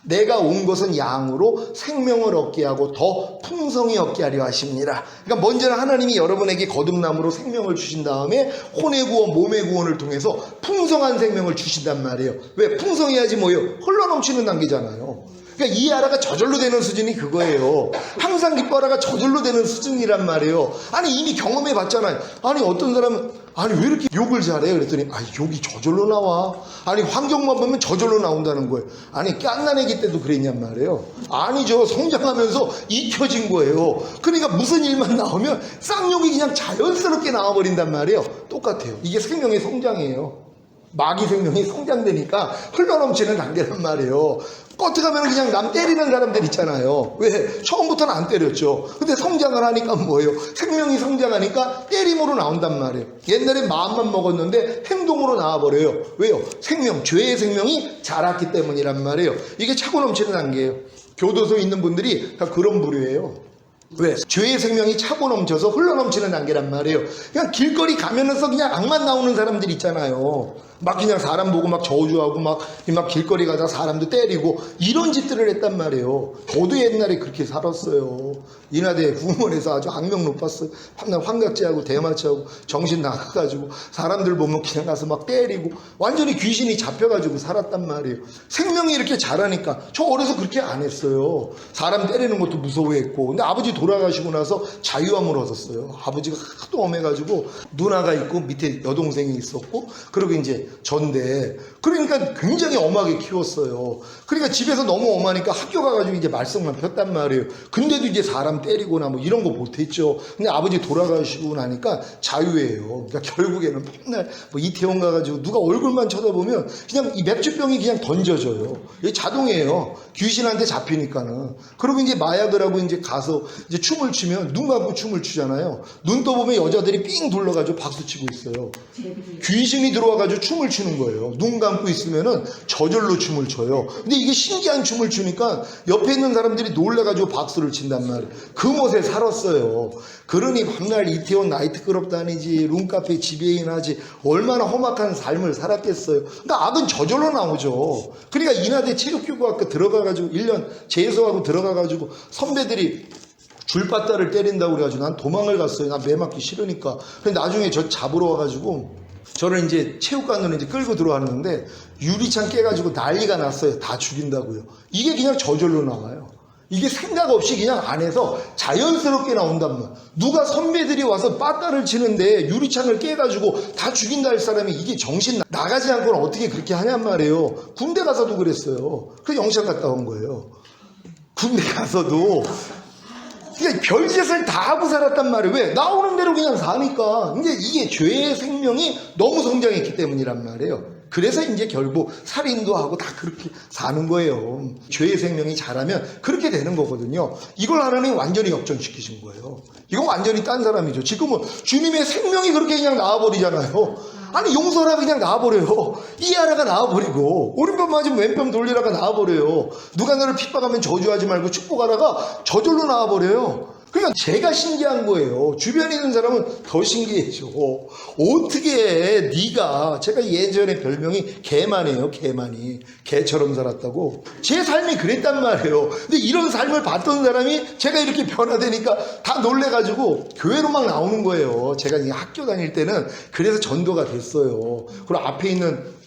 A: 내가 온 것은 양으로 생명을 얻게 하고 더 풍성히 얻게 하려 하십니다. 그러니까 먼저는 하나님이 여러분에게 거듭남으로 생명을 주신 다음에 혼의 구원, 몸의 구원을 통해서 풍성한 생명을 주신단 말이에요. 왜? 풍성해야지 뭐예요? 흘러넘치는 단계잖아요. 그러니까 이해하라가 저절로 되는 수준이 그거예요. 항상 기뻐하라가 저절로 되는 수준이란 말이에요. 아니 이미 경험해 봤잖아요. 아니 어떤 사람은 아니 왜 이렇게 욕을 잘해요? 그랬더니 아니 욕이 저절로 나와. 아니 환경만 보면 저절로 나온다는 거예요. 아니 깐나내기 때도 그랬냔 말이에요. 아니죠. 성장하면서 익혀진 거예요. 그러니까 무슨 일만 나오면 쌍욕이 그냥 자연스럽게 나와버린단 말이에요. 똑같아요. 이게 생명의 성장이에요. 마귀 생명이 성장되니까 흘러넘치는 단계란 말이에요. 껐어가면 그냥 남 때리는 사람들 있잖아요. 왜? 처음부터는 안 때렸죠. 근데 성장을 하니까 뭐예요? 생명이 성장하니까 때림으로 나온단 말이에요. 옛날에 마음만 먹었는데 행동으로 나와버려요. 왜요? 생명, 죄의 생명이 자랐기 때문이란 말이에요. 이게 차고 넘치는 단계예요. 교도소에 있는 분들이 다 그런 부류예요. 왜? 죄의 생명이 차고 넘쳐서 흘러넘치는 단계란 말이에요. 그냥 길거리 가면서 그냥 악만 나오는 사람들 있잖아요. 막 그냥 사람 보고 막 저주하고 막 길거리 가다 사람도 때리고 이런 짓들을 했단 말이에요. 저도 옛날에 그렇게 살았어요. 인하대 후문에서 아주 악명 높았어요. 항상 환각제하고 대마취하고 정신 나가가지고 사람들 보면 그냥 가서 막 때리고 완전히 귀신이 잡혀가지고 살았단 말이에요. 생명이 이렇게 자라니까 저 어려서 그렇게 안 했어요. 사람 때리는 것도 무서워했고. 근데 아버지 돌아가시고 나서 자유함을 얻었어요. 아버지가 하도 엄해가지고 누나가 있고 밑에 여동생이 있었고 그리고 이제 전데 그러니까 굉장히 엄하게 키웠어요. 그러니까 집에서 너무 엄하니까 학교 가가지고 이제 말썽만 폈단 말이에요. 근데도 이제 사람 때리거나 뭐 이런 거 못했죠. 근데 아버지 돌아가시고 나니까 자유예요. 그러니까 결국에는 맨날 뭐 이태원 가가지고 누가 얼굴만 쳐다보면 그냥 이 맥주병이 그냥 던져져요. 이게 자동이에요. 귀신한테 잡히니까는. 그리고 이제 마약을 하고 이제 가서 이제 춤을 추면 눈 감고 춤을 추잖아요. 눈 떠보면 여자들이 삥 둘러가지고 박수 치고 있어요. 귀신이 들어와가지고 춤을 추는 거예요. 눈 감고 있으면은 저절로 춤을 춰요. 근데 이게 신기한 춤을 추니까 옆에 있는 사람들이 놀래가지고 박수를 친단 말이에요. 그 멋에 살았어요. 그러니 밤날 이태원 나이트클럽 다니지, 룸카페 지배인 하지, 얼마나 험악한 삶을 살았겠어요. 그러니까 악은 저절로 나오죠. 그러니까 인하대 체육교구학교 들어가가지고 1년 재수하고 들어가가지고 선배들이 줄바따를 때린다고 그래가지고 난 도망을 갔어요. 난 매 맞기 싫으니까. 근데 나중에 저 잡으러 와가지고 저를 이제 체육관으로 이제 끌고 들어왔는데 유리창 깨가지고 난리가 났어요. 다 죽인다고요. 이게 그냥 저절로 나와요. 이게 생각 없이 그냥 안에서 자연스럽게 나온단 말이야. 누가 선배들이 와서 빠따를 치는데 유리창을 깨가지고 다 죽인다 할 사람이 이게 정신 나가지 않고는 어떻게 그렇게 하냔 말이에요. 군대 가서도 그랬어요. 그래서 영창 갔다 온 거예요. 군대 가서도. 그러니까 별짓을 다 하고 살았단 말이에요. 왜? 나오는 대로 그냥 사니까. 이게 죄의 생명이 너무 성장했기 때문이란 말이에요. 그래서 이제 결국 살인도 하고 다 그렇게 사는 거예요. 죄의 생명이 자라면 그렇게 되는 거거든요. 이걸 하나님이 완전히 역전시키신 거예요. 이건 완전히 딴 사람이죠. 지금은 주님의 생명이 그렇게 그냥 나와버리잖아요. 아니 용서라 그냥 나와버려요. 이해하라가 나와버리고 오른편 맞으면 왼편 돌리라가 나와버려요. 누가 너를 핍박하면 저주하지 말고 축복하라가 저절로 나와버려요. 그러니까 제가 신기한 거예요. 주변에 있는 사람은 더 신기해져. 어떻게 네가, 제가 예전에 별명이 개만이에요. 개만이. 개처럼 살았다고. 제 삶이 그랬단 말이에요. 근데 이런 삶을 봤던 사람이 제가 이렇게 변화되니까 다 놀래가지고 교회로 막 나오는 거예요. 제가 이제 학교 다닐 때는 그래서 전도가 됐어요. 그리고 앞에 있는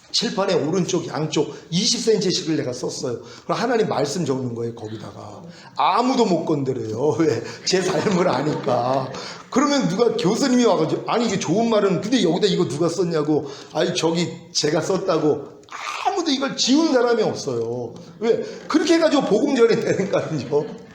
A: 칠판에 오른쪽 양쪽 20cm씩을 내가 썼어요. 그럼 하나님 말씀 적는 거예요. 거기다가 아무도 못 건드려요. 왜? 제 삶을 아니까. 그러면 누가 교수님이 와가지고 아니 이게 좋은 말은 근데 여기다 이거 누가 썼냐고. 아니 저기 제가 썼다고. 아무도 이걸 지운 사람이 없어요. 왜? 그렇게 해가지고 복음 전해내니까요.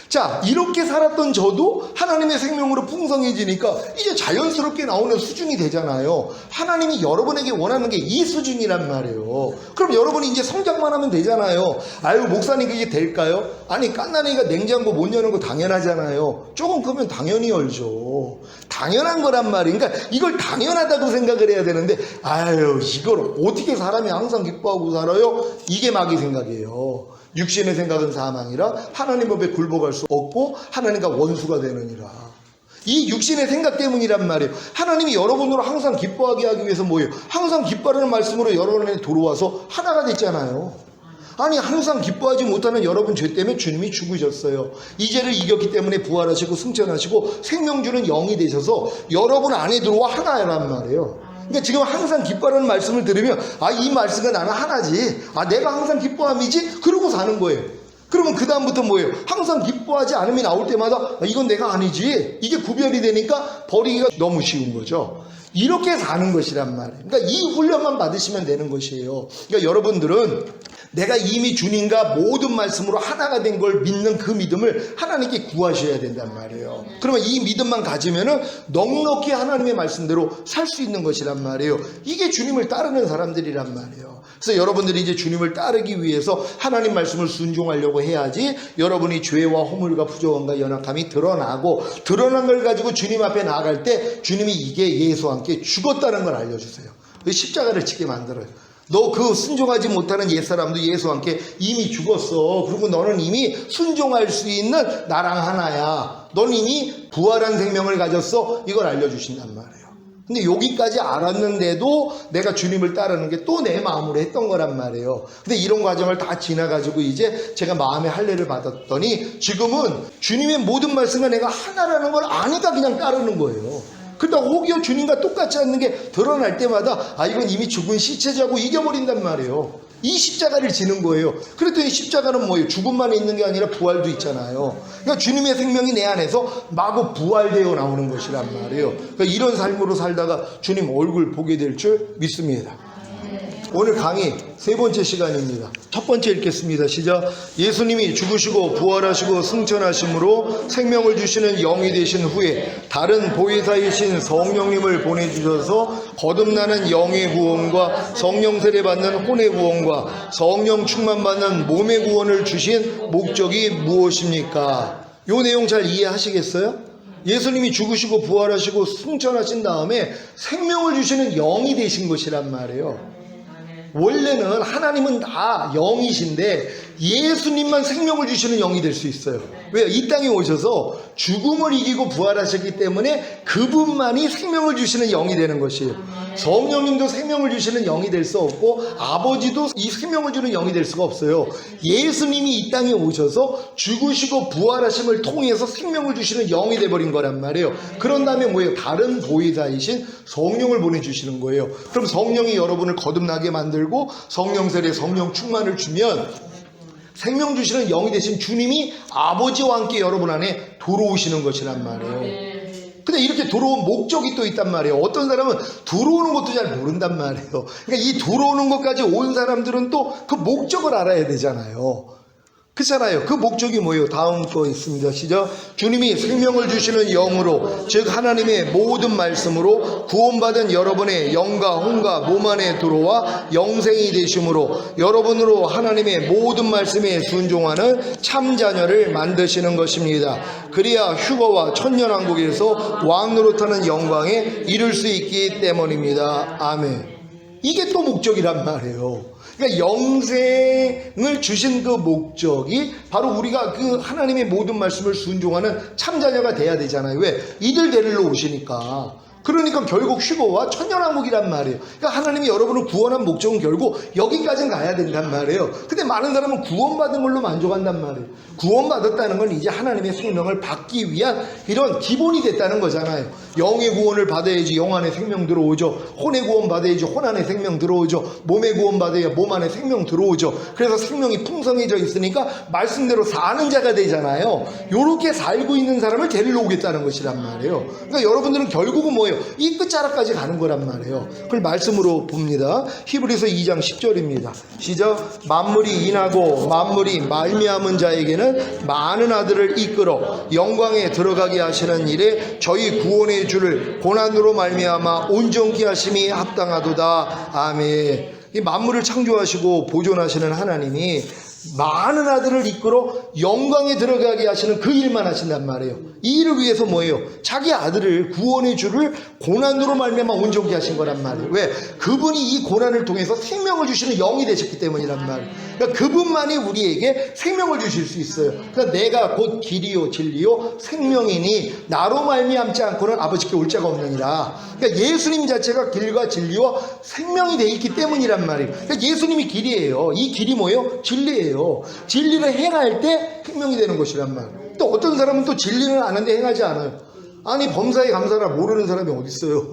A: 자, 이렇게 살았던 저도 하나님의 생명으로 풍성해지니까 이제 자연스럽게 나오는 수준이 되잖아요. 하나님이 여러분에게 원하는 게 이 수준이란 말이에요. 그럼 여러분이 이제 성장만 하면 되잖아요. 아유, 목사님 그게 될까요? 아니, 깐난이가 냉장고 못 여는 거 당연하잖아요. 조금 크면 당연히 열죠. 당연한 거란 말이에요. 그러니까 이걸 당연하다고 생각을 해야 되는데 아유, 이걸 어떻게 사람이 항상 기뻐하고 살아요? 이게 마귀 생각이에요. 육신의 생각은 사망이라 하나님 법에 굴복할 수 없고 하나님과 원수가 되느니라. 이 육신의 생각 때문이란 말이에요. 하나님이 여러분으로 항상 기뻐하게 하기 위해서 뭐예요? 항상 기뻐하는 말씀으로 여러분에게 들어와서 하나가 됐잖아요. 아니 항상 기뻐하지 못하는 여러분 죄 때문에 주님이 죽으셨어요. 이 죄를 이겼기 때문에 부활하시고 승천하시고 생명 주는 영이 되셔서 여러분 안에 들어와 하나란 말이에요. 그러니까 지금 항상 기뻐하는 말씀을 들으면 아, 이 말씀은 나는 하나지. 아, 내가 항상 기뻐함이지. 그러고 사는 거예요. 그러면 그 다음부터 뭐예요? 항상 기뻐하지 않음이 나올 때마다 아, 이건 내가 아니지. 이게 구별이 되니까 버리기가 너무 쉬운 거죠. 이렇게 사는 것이란 말이에요. 그러니까 이 훈련만 받으시면 되는 것이에요. 그러니까 여러분들은 내가 이미 주님과 모든 말씀으로 하나가 된 걸 믿는 그 믿음을 하나님께 구하셔야 된단 말이에요. 그러면 이 믿음만 가지면은 넉넉히 하나님의 말씀대로 살 수 있는 것이란 말이에요. 이게 주님을 따르는 사람들이란 말이에요. 그래서 여러분들이 이제 주님을 따르기 위해서 하나님 말씀을 순종하려고 해야지 여러분이 죄와 허물과 부족함과 연약함이 드러나고 드러난 걸 가지고 주님 앞에 나아갈 때 주님이 이게 예수와 함께 죽었다는 걸 알려주세요. 십자가를 지게 만들어요. 너 그 순종하지 못하는 옛사람도 예수와 함께 이미 죽었어. 그리고 너는 이미 순종할 수 있는 나랑 하나야. 너는 이미 부활한 생명을 가졌어. 이걸 알려주신단 말이에요. 근데 여기까지 알았는데도 내가 주님을 따르는 게 또 내 마음으로 했던 거란 말이에요. 근데 이런 과정을 다 지나가지고 이제 제가 마음의 할례를 받았더니 지금은 주님의 모든 말씀과 내가 하나라는 걸 아니까 그냥 따르는 거예요. 그러다 혹여 주님과 똑같지 않는 게 드러날 때마다 아, 이건 이미 죽은 시체자고 이겨버린단 말이에요. 이 십자가를 지는 거예요. 그랬더니 십자가는 뭐예요? 죽음만 있는 게 아니라 부활도 있잖아요. 그러니까 주님의 생명이 내 안에서 마구 부활되어 나오는 것이란 말이에요. 그러니까 이런 삶으로 살다가 주님 얼굴 보게 될 줄 믿습니다. 오늘 강의 세 번째 시간입니다. 첫 번째 읽겠습니다. 시작. 예수님이 죽으시고 부활하시고 승천하심으로 생명을 주시는 영이 되신 후에 다른 보혜사이신 성령님을 보내주셔서 거듭나는 영의 구원과 성령 세례 받는 혼의 구원과 성령 충만 받는 몸의 구원을 주신 목적이 무엇입니까? 요 내용 잘 이해하시겠어요? 예수님이 죽으시고 부활하시고 승천하신 다음에 생명을 주시는 영이 되신 것이란 말이에요. 원래는 하나님은 다 영이신데 예수님만 생명을 주시는 영이 될 수 있어요. 왜요? 이 땅에 오셔서 죽음을 이기고 부활하셨기 때문에 그분만이 생명을 주시는 영이 되는 것이에요. 성령님도 생명을 주시는 영이 될 수 없고 아버지도 이 생명을 주는 영이 될 수가 없어요. 예수님이 이 땅에 오셔서 죽으시고 부활하심을 통해서 생명을 주시는 영이 돼버린 거란 말이에요. 그런 다음에 뭐예요? 다른 보혜사이신 성령을 보내주시는 거예요. 그럼 성령이 여러분을 거듭나게 만들고 성령 세례, 성령 충만을 주면 생명 주시는 영이 되신 주님이 아버지와 함께 여러분 안에 들어오시는 것이란 말이에요. 근데 이렇게 들어온 목적이 또 있단 말이에요. 어떤 사람은 들어오는 것도 잘 모른단 말이에요. 그러니까 이 들어오는 것까지 온 사람들은 또 그 목적을 알아야 되잖아요. 그렇잖아요. 그 목적이 뭐예요? 다음 거 있습니다. 시작. 주님이 생명을 주시는 영으로 즉 하나님의 모든 말씀으로 구원받은 여러분의 영과 혼과 몸 안에 들어와 영생이 되심으로 여러분으로 하나님의 모든 말씀에 순종하는 참 자녀를 만드시는 것입니다. 그래야 휴거와 천년왕국에서 왕 노릇하는 영광에 이를 수 있기 때문입니다. 아멘. 이게 또 목적이란 말이에요. 그러니까 영생을 주신 그 목적이 바로 우리가 그 하나님의 모든 말씀을 순종하는 참자녀가 돼야 되잖아요. 왜? 이들 데리러 오시니까. 그러니까 결국 휴거와 천년왕국이란 말이에요. 그러니까 하나님이 여러분을 구원한 목적은 결국 여기까지는 가야 된단 말이에요. 근데 많은 사람은 구원받은 걸로 만족한단 말이에요. 구원받았다는 건 이제 하나님의 생명을 받기 위한 이런 기본이 됐다는 거잖아요. 영의 구원을 받아야지 영 안에 생명 들어오죠. 혼의 구원 받아야지 혼 안에 생명 들어오죠. 몸의 구원 받아야 몸 안에 생명 들어오죠. 그래서 생명이 풍성해져 있으니까 말씀대로 사는 자가 되잖아요. 요렇게 살고 있는 사람을 데리러 오겠다는 것이란 말이에요. 그러니까 여러분들은 결국은 뭐예요? 이 끝자락까지 가는 거란 말이에요. 그걸 말씀으로 봅니다. 히브리서 2장 10절입니다. 시작. 만물이 인하고 만물이 말미암은 자에게는 많은 아들을 이끌어 영광에 들어가게 하시는 일에 저희 구원의 주를 고난으로 말미암아 온전케 하심이 합당하도다. 아멘. 이 만물을 창조하시고 보존하시는 하나님이 많은 아들을 이끌어 영광에 들어가게 하시는 그 일만 하신단 말이에요. 이 일을 위해서 뭐예요? 자기 아들을 구원의 주를 고난으로 말미암아 온전케 하신 거란 말이에요. 왜? 그분이 이 고난을 통해서 생명을 주시는 영이 되셨기 때문이란 말이에요. 그러니까 그분만이 우리에게 생명을 주실 수 있어요. 그러니까 내가 곧 길이요 진리요 생명이니 나로 말미암지 않고는 아버지께 올 자가 없느니라. 그러니까 예수님 자체가 길과 진리와 생명이 되어 있기 때문이란 말이에요. 그러니까 예수님이 길이에요. 이 길이 뭐예요? 진리예요. 진리를 행할 때 생명이 되는 것이란 말이에요. 또 어떤 사람은 또 진리는 아는데 행하지 않아요. 아니 범사에 감사라 모르는 사람이 어디 있어요.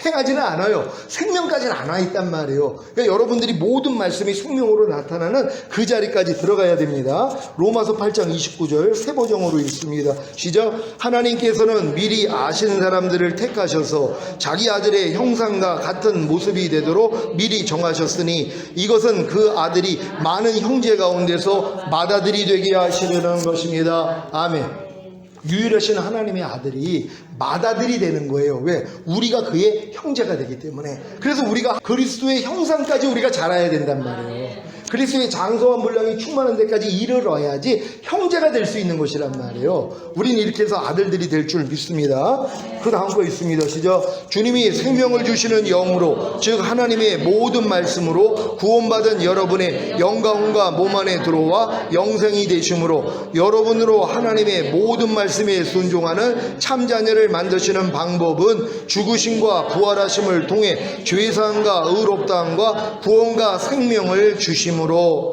A: 행하지는 않아요. 생명까지는 안 와 있단 말이에요. 그러니까 여러분들이 모든 말씀이 생명으로 나타나는 그 자리까지 들어가야 됩니다. 로마서 8장 29절 새 버전으로 읽습니다. 시작. 하나님께서는 미리 아시는 사람들을 택하셔서 자기 아들의 형상과 같은 모습이 되도록 미리 정하셨으니 이것은 그 아들이 많은 형제 가운데서 맏아들이 되게 하시려는 것입니다. 아멘. 유일하신 하나님의 아들이 맏아들이 되는 거예요. 왜? 우리가 그의 형제가 되기 때문에. 그래서 우리가 그리스도의 형상까지 우리가 자라야 된단 말이에요. 그리스도의 장성한 분량이 충만한 데까지 이르러야지 형제가 될 수 있는 것이란 말이에요. 우리는 이렇게 해서 아들들이 될 줄 믿습니다. 그 다음 거 있습니다. 시작. 주님이 생명을 주시는 영으로 즉 하나님의 모든 말씀으로 구원받은 여러분의 영과 혼과 몸 안에 들어와 영생이 되심으로 여러분으로 하나님의 모든 말씀에 순종하는 참자녀를 만드시는 방법은 죽으심과 부활하심을 통해 죄사함과 의롭다함과 구원과 생명을 주심으로.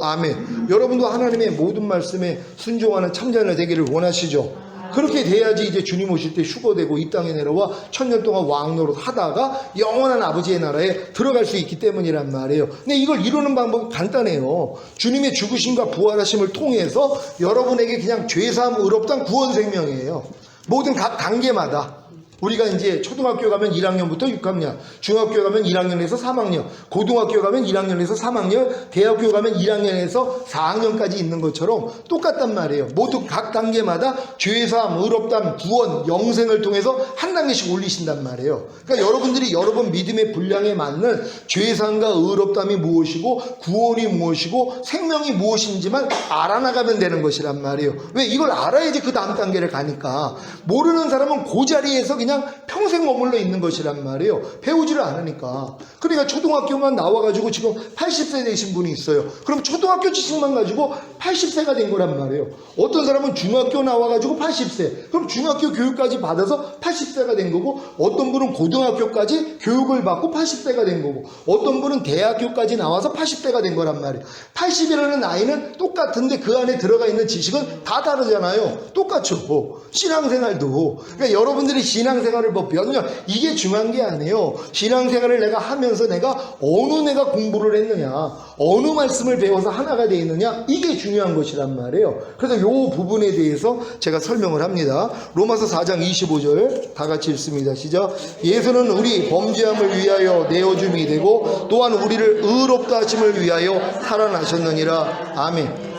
A: 아멘. 여러분도 하나님의 모든 말씀에 순종하는 참자녀 되기를 원하시죠? 그렇게 돼야지 이제 주님 오실 때 휴거되고 이 땅에 내려와 1000년 동안 왕노릇 하다가 영원한 아버지의 나라에 들어갈 수 있기 때문이란 말이에요. 근데 이걸 이루는 방법은 간단해요. 주님의 죽으심과 부활하심을 통해서 여러분에게 그냥 죄사함, 의롭다는 구원 생명이에요. 모든 각 단계마다 우리가 이제 초등학교 가면 1학년부터 6학년, 중학교 가면 1학년에서 3학년, 고등학교 가면 1학년에서 3학년, 대학교 가면 1학년에서 4학년까지 있는 것처럼 똑같단 말이에요. 모두 각 단계마다 죄사함, 의롭다함, 구원, 영생을 통해서 한 단계씩 올리신단 말이에요. 그러니까 여러분들이 여러분 믿음의 분량에 맞는 죄사함과 의롭다함이 무엇이고 구원이 무엇이고 생명이 무엇인지만 알아나가면 되는 것이란 말이에요. 왜? 이걸 알아야지 그 다음 단계를 가니까. 모르는 사람은 그 자리에서 그냥 평생 머물러 있는 것이란 말이에요. 배우지를 않으니까. 그러니까 초등학교만 나와가지고 지금 80세 되신 분이 있어요. 그럼 초등학교 지식만 가지고 80세가 된 거란 말이에요. 어떤 사람은 중학교 나와가지고 80세. 그럼 중학교 교육까지 받아서 80세가 된 거고, 어떤 분은 고등학교까지 교육을 받고 80세가 된 거고, 어떤 분은 대학교까지 나와서 80세가 된 거란 말이에요. 80이라는 나이는 똑같은데 그 안에 들어가 있는 지식은 다 다르잖아요. 똑같죠. 신앙생활도. 그러니까 여러분들이 신앙생활을 뭐 몇 년, 이게 중요한 게 아니에요. 신앙생활을 내가 하면서 내가 내가 공부를 했느냐, 어느 말씀을 배워서 하나가 되어 있느냐, 이게 중요한 것이란 말이에요. 그래서 이 부분에 대해서 제가 설명을 합니다. 로마서 4장 25절 다 같이 읽습니다. 시작. 예수는 우리 범죄함을 위하여 내어줌이 되고 또한 우리를 의롭다 하심을 위하여 살아나셨느니라. 아멘.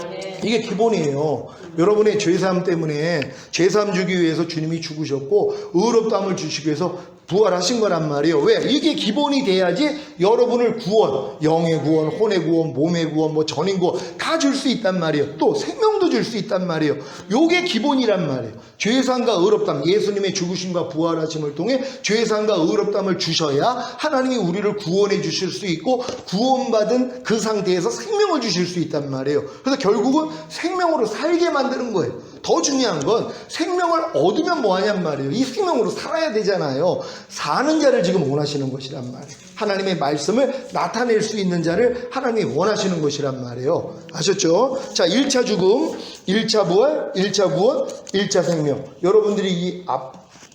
A: 이게 기본이에요. 여러분의 죄사함 때문에 죄사함 주기 위해서 주님이 죽으셨고 의롭다함을 주시기 위해서 부활하신 거란 말이에요. 왜? 이게 기본이 돼야지 여러분을 구원, 영의 구원, 혼의 구원, 몸의 구원, 뭐 전인 구원 다 줄 수 있단 말이에요. 또 생명도 줄 수 있단 말이에요. 요게 기본이란 말이에요. 죄사함과 의롭다함, 예수님의 죽으심과 부활하심을 통해 죄사함과 의롭다함을 주셔야 하나님이 우리를 구원해 주실 수 있고 구원받은 그 상태에서 생명을 주실 수 있단 말이에요. 그래서 결국은 생명으로 살게 만드는 거예요. 더 중요한 건 생명을 얻으면 뭐하냔 말이에요. 이 생명으로 살아야 되잖아요. 사는 자를 지금 원하시는 것이란 말이에요. 하나님의 말씀을 나타낼 수 있는 자를 하나님이 원하시는 것이란 말이에요. 아셨죠? 자, 1차 죽음, 1차 부활, 1차 구원, 1차 생명. 여러분들이 이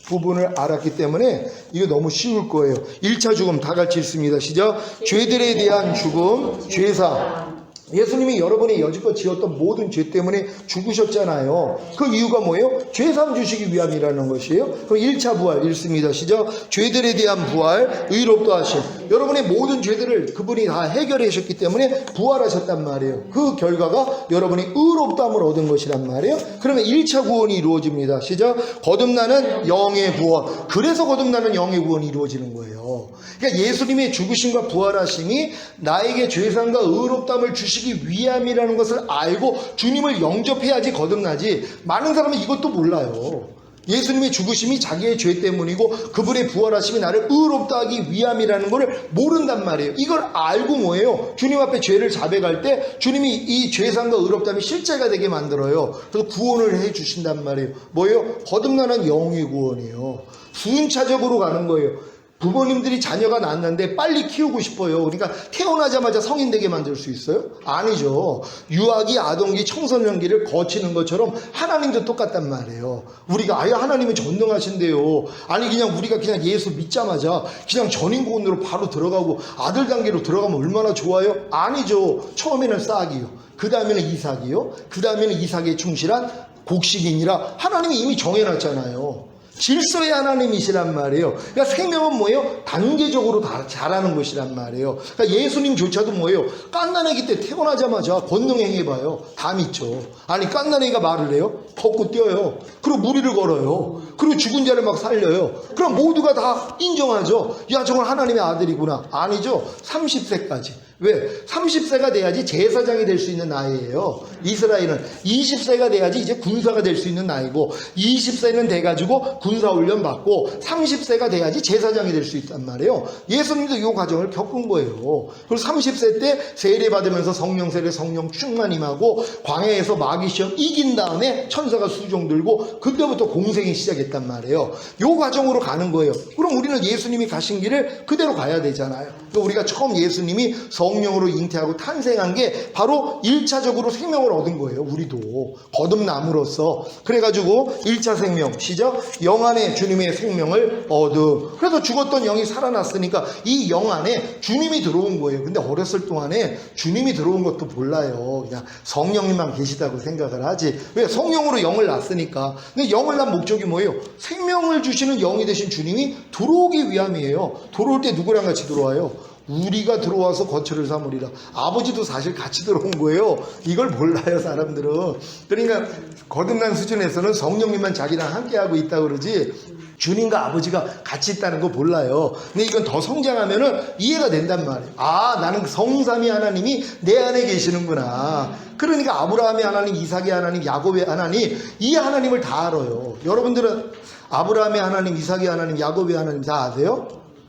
A: 부분을 알았기 때문에 이거 너무 쉬울 거예요. 1차 죽음 다 같이 읽습니다. 시작. 죄들에 대한 죽음, 죄사. 예수님이 여러분이 여지껏 지었던 모든 죄 때문에 죽으셨잖아요. 그 이유가 뭐예요? 죄사함 주시기 위함이라는 것이에요. 그럼 1차 부활 읽습니다. 시작. 죄들에 대한 부활, 의롭다 하심. 여러분의 모든 죄들을 그분이 다 해결해 주셨기 때문에 부활하셨단 말이에요. 그 결과가 여러분이 의롭다함을 얻은 것이란 말이에요. 그러면 1차 구원이 이루어집니다. 시작. 거듭나는 영의 구원. 그래서 거듭나는 영의 구원이 이루어지는 거예요. 그러니까 예수님의 죽으심과 부활하심이 나에게 죄사함과 의롭다함을 주시기 위함이라는 것을 알고 주님을 영접해야지 거듭나지. 많은 사람은 이것도 몰라요. 예수님의 죽으심이 자기의 죄 때문이고 그분의 부활하심이 나를 의롭다 하기 위함이라는 것을 모른단 말이에요. 이걸 알고 뭐예요? 주님 앞에 죄를 자백할 때 주님이 이 죄상과 의롭다함이 실제가 되게 만들어요. 그래서 구원을 해 주신단 말이에요. 뭐예요? 거듭나는 영의 구원이에요. 순차적으로 가는 거예요. 부모님들이 자녀가 낳았는데 빨리 키우고 싶어요. 그러니까 태어나자마자 성인 되게 만들 수 있어요? 아니죠. 유아기, 아동기, 청소년기를 거치는 것처럼 하나님도 똑같단 말이에요. 우리가 아예 하나님이 전능하신데요. 아니 그냥 우리가 그냥 예수 믿자마자 그냥 전인구원으로 바로 들어가고 아들 단계로 들어가면 얼마나 좋아요? 아니죠. 처음에는 싹이요. 그 다음에는 이삭이요. 그 다음에는 이삭에 충실한 곡식이니라 하나님이 이미 정해놨잖아요. 질서의 하나님이시란 말이에요. 그러니까 생명은 뭐예요? 단계적으로 다 자라는 것이란 말이에요. 그러니까 예수님조차도 뭐예요? 갓난아기 때 태어나자마자 권능 행해봐요. 다 믿죠. 아니 갓난아기가 말을 해요? 걷고 뛰어요. 그리고 무리를 걸어요. 그리고 죽은 자를 막 살려요. 그럼 모두가 다 인정하죠. 야 저건 하나님의 아들이구나. 아니죠. 30세까지. 왜? 30세가 돼야지 제사장이 될 수 있는 나이예요. 이스라엘은 20세가 돼야지 이제 군사가 될 수 있는 나이고 20세는 돼가지고 군사훈련 받고 30세가 돼야지 제사장이 될 수 있단 말이에요. 예수님도 이 과정을 겪은 거예요. 그리고 30세 때 세례 받으면서 성령 세례, 성령 충만 임하고 광야에서 마귀 시험 이긴 다음에 천사가 수종 들고 그때부터 공생이 시작했단 말이에요. 이 과정으로 가는 거예요. 그럼 우리는 예수님이 가신 길을 그대로 가야 되잖아요. 그러니까 우리가 처음 예수님이 성령으로 잉태하고 탄생한 게 바로 1차적으로 생명을 얻은 거예요. 우리도 거듭남으로써. 그래가지고 1차 생명 시작, 영 안에 주님의 생명을 얻음. 그래서 죽었던 영이 살아났으니까 이 영 안에 주님이 들어온 거예요. 근데 어렸을 동안에 주님이 들어온 것도 몰라요. 그냥 성령님만 계시다고 생각을 하지. 왜? 성령으로 영을 낳았으니까. 근데 영을 낳은 목적이 뭐예요? 생명을 주시는 영이 되신 주님이 들어오기 위함이에요. 들어올 때 누구랑 같이 들어와요? 우리가 들어와서 거처를 삼으리라. 아버지도 사실 같이 들어온 거예요. 이걸 몰라요, 사람들은. 그러니까 거듭난 수준에서는 성령님만 자기랑 함께하고 있다 그러지 주님과 아버지가 같이 있다는 거 몰라요. 근데 이건 더 성장하면은 이해가 된단 말이에요. 아, 나는 성삼위 하나님이 내 안에 계시는구나. 그러니까 아브라함의 하나님, 이삭의 하나님, 야곱의 하나님, 이 하나님을 다 알아요. 여러분들은 아브라함의 하나님, 이삭의 하나님, 야곱의 하나님 다 아세요?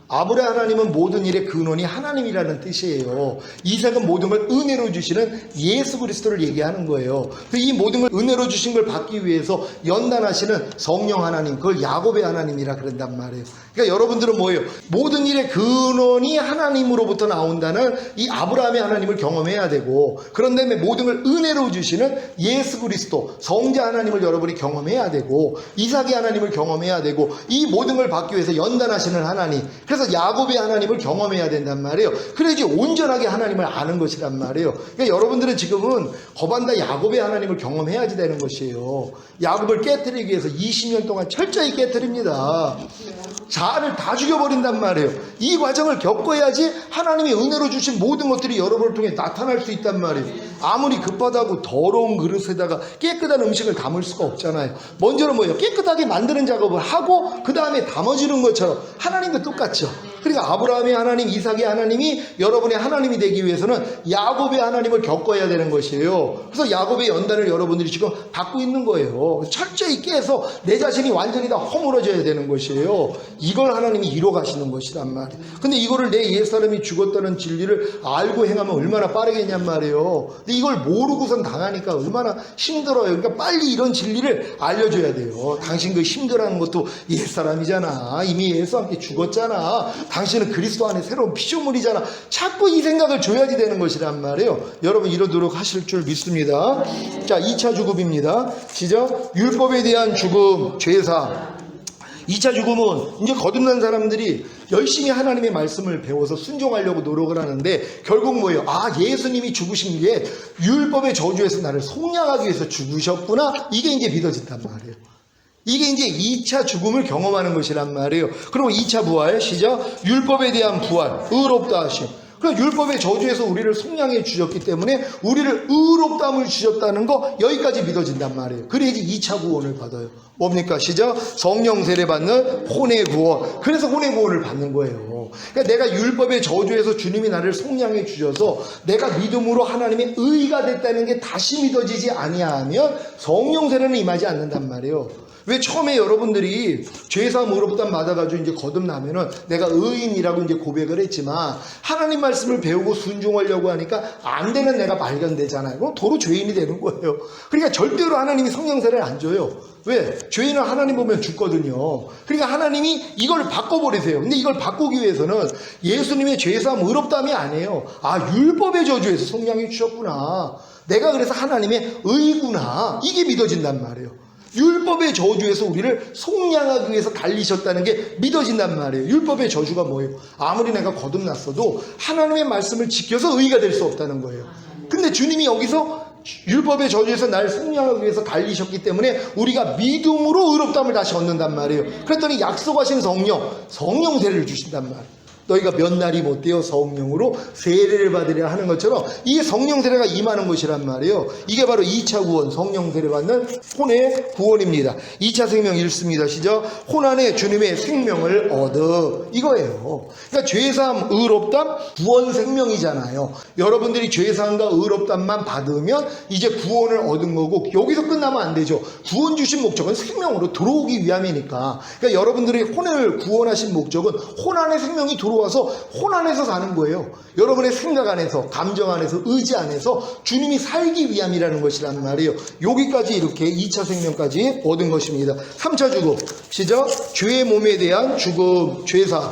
A: 아브라함 하나님은 모든 일의 근원이 하나님이라는 뜻이에요. 이삭은 모든 걸 은혜로 주시는 예수 그리스도를 얘기하는 거예요. 이 모든 걸 은혜로 주신 걸 받기 위해서 연단하시는 성령 하나님, 그걸 야곱의 하나님이라 그런단 말이에요. 그러니까 여러분들은 뭐예요? 모든 일의 근원이 하나님으로부터 나온다는 이 아브라함의 하나님을 경험해야 되고, 그런 다음에 모든 걸 은혜로 주시는 예수 그리스도 성자 하나님을 여러분이 경험해야 되고, 이삭의 하나님을 경험해야 되고, 이 모든 걸 받기 위해서 연단하시는 하나님, 그래서 야곱의 하나님을 경험해야 된단 말이에요. 그래야지 온전하게 하나님을 아는 것이란 말이에요. 그러니까 여러분들은 지금은 거반다 야곱의 하나님을 경험해야지 되는 것이에요. 야곱을 깨뜨리기 위해서 20년 동안 철저히 깨뜨립니다. 자아를 다 죽여버린단 말이에요. 이 과정을 겪어야지 하나님이 은혜로 주신 모든 것들이 여러분을 통해 나타날 수 있단 말이에요. 아무리 급하다고 더러운 그릇에다가 깨끗한 음식을 담을 수가 없잖아요. 먼저는 뭐예요? 깨끗하게 만드는 작업을 하고 그 다음에 담아주는 것처럼 하나님도 똑같죠. 그러니까 아브라함의 하나님, 이삭의 하나님이 여러분의 하나님이 되기 위해서는 야곱의 하나님을 겪어야 되는 것이에요. 그래서 야곱의 연단을 여러분들이 지금 받고 있는 거예요. 철저히 깨서 내 자신이 완전히 다 허물어져야 되는 것이에요. 이걸 하나님이 이뤄 가시는 것이란 말이에요. 근데 이거를 내 옛사람이 죽었다는 진리를 알고 행하면 얼마나 빠르겠냔 말이에요. 근데 이걸 모르고선 당하니까 얼마나 힘들어요. 그러니까 빨리 이런 진리를 알려줘야 돼요. 당신 그 힘들어하는 것도 옛사람이잖아. 이미 예수와 함께 죽었잖아. 당신은 그리스도 안에 새로운 피조물이잖아. 자꾸 이 생각을 줘야지 되는 것이란 말이에요. 여러분 이러도록 하실 줄 믿습니다. 자, 2차 죽음입니다. 시작. 율법에 대한 죽음, 죄사. 2차 죽음은 이제 거듭난 사람들이 열심히 하나님의 말씀을 배워서 순종하려고 노력을 하는데 결국 뭐예요? 아, 예수님이 죽으신 게 율법의 저주에서 나를 속량하기 위해서 죽으셨구나. 이게 이제 믿어진단 말이에요. 이게 이제 2차 죽음을 경험하는 것이란 말이에요. 그리고 2차 부활, 시작. 율법에 대한 부활, 의롭다 하심. 그러니까 율법의 저주에서 우리를 속량해 주셨기 때문에 우리를 의롭다함을 주셨다는 거 여기까지 믿어진단 말이에요. 그래야지 2차 구원을 받아요. 뭡니까? 시작. 성령 세례 받는 혼의 구원. 그래서 혼의 구원을 받는 거예요. 그러니까 내가 율법의 저주에서 주님이 나를 속량해 주셔서 내가 믿음으로 하나님의 의가 됐다는 게 다시 믿어지지 아니하면 성령 세례는 임하지 않는단 말이에요. 왜 처음에 여러분들이 죄사함 의롭다함 받아가지고 이제 거듭나면은 내가 의인이라고 이제 고백을 했지만 하나님 말씀을 배우고 순종하려고 하니까 안 되는 내가 발견되잖아요. 그럼 도로 죄인이 되는 거예요. 그러니까 절대로 하나님이 성령세례를 안 줘요. 왜? 죄인은 하나님 보면 죽거든요. 그러니까 하나님이 이걸 바꿔버리세요. 근데 이걸 바꾸기 위해서는 예수님의 죄사함 의롭다함이 아니에요. 아, 율법의 저주에서 속량해 주셨구나. 내가 그래서 하나님의 의구나. 이게 믿어진단 말이에요. 율법의 저주에서 우리를 속량하기 위해서 달리셨다는 게 믿어진단 말이에요. 율법의 저주가 뭐예요? 아무리 내가 거듭났어도 하나님의 말씀을 지켜서 의가 될 수 없다는 거예요. 근데 주님이 여기서 율법의 저주에서 날 속량하기 위해서 달리셨기 때문에 우리가 믿음으로 의롭다함을 다시 얻는단 말이에요. 그랬더니 약속하신 성령 세례를 주신단 말이에요. 너희가 몇 날이 못되어 성령으로 세례를 받으려 하는 것처럼 이게 성령 세례가 임하는 것이란 말이에요. 이게 바로 2차 구원, 성령 세례 받는 혼의 구원입니다. 2차 생명 읽습니다. 시작. 혼 안에 주님의 생명을 얻어. 이거예요. 그러니까 죄사함, 의롭담, 구원 생명이잖아요. 여러분들이 죄사함과 의롭담만 받으면 이제 구원을 얻은 거고 여기서 끝나면 안 되죠. 구원 주신 목적은 생명으로 들어오기 위함이니까. 그러니까 여러분들이 혼을 구원하신 목적은 혼 안에 생명이 들어와서 혼 안에서 사는 거예요. 여러분의 생각 안에서, 감정 안에서, 의지 안에서 주님이 살기 위함이라는 것이란 말이에요. 여기까지 이렇게 2차 생명까지 얻은 것입니다. 3차 죽음. 시작. 죄의 몸에 대한 죽음, 죄사.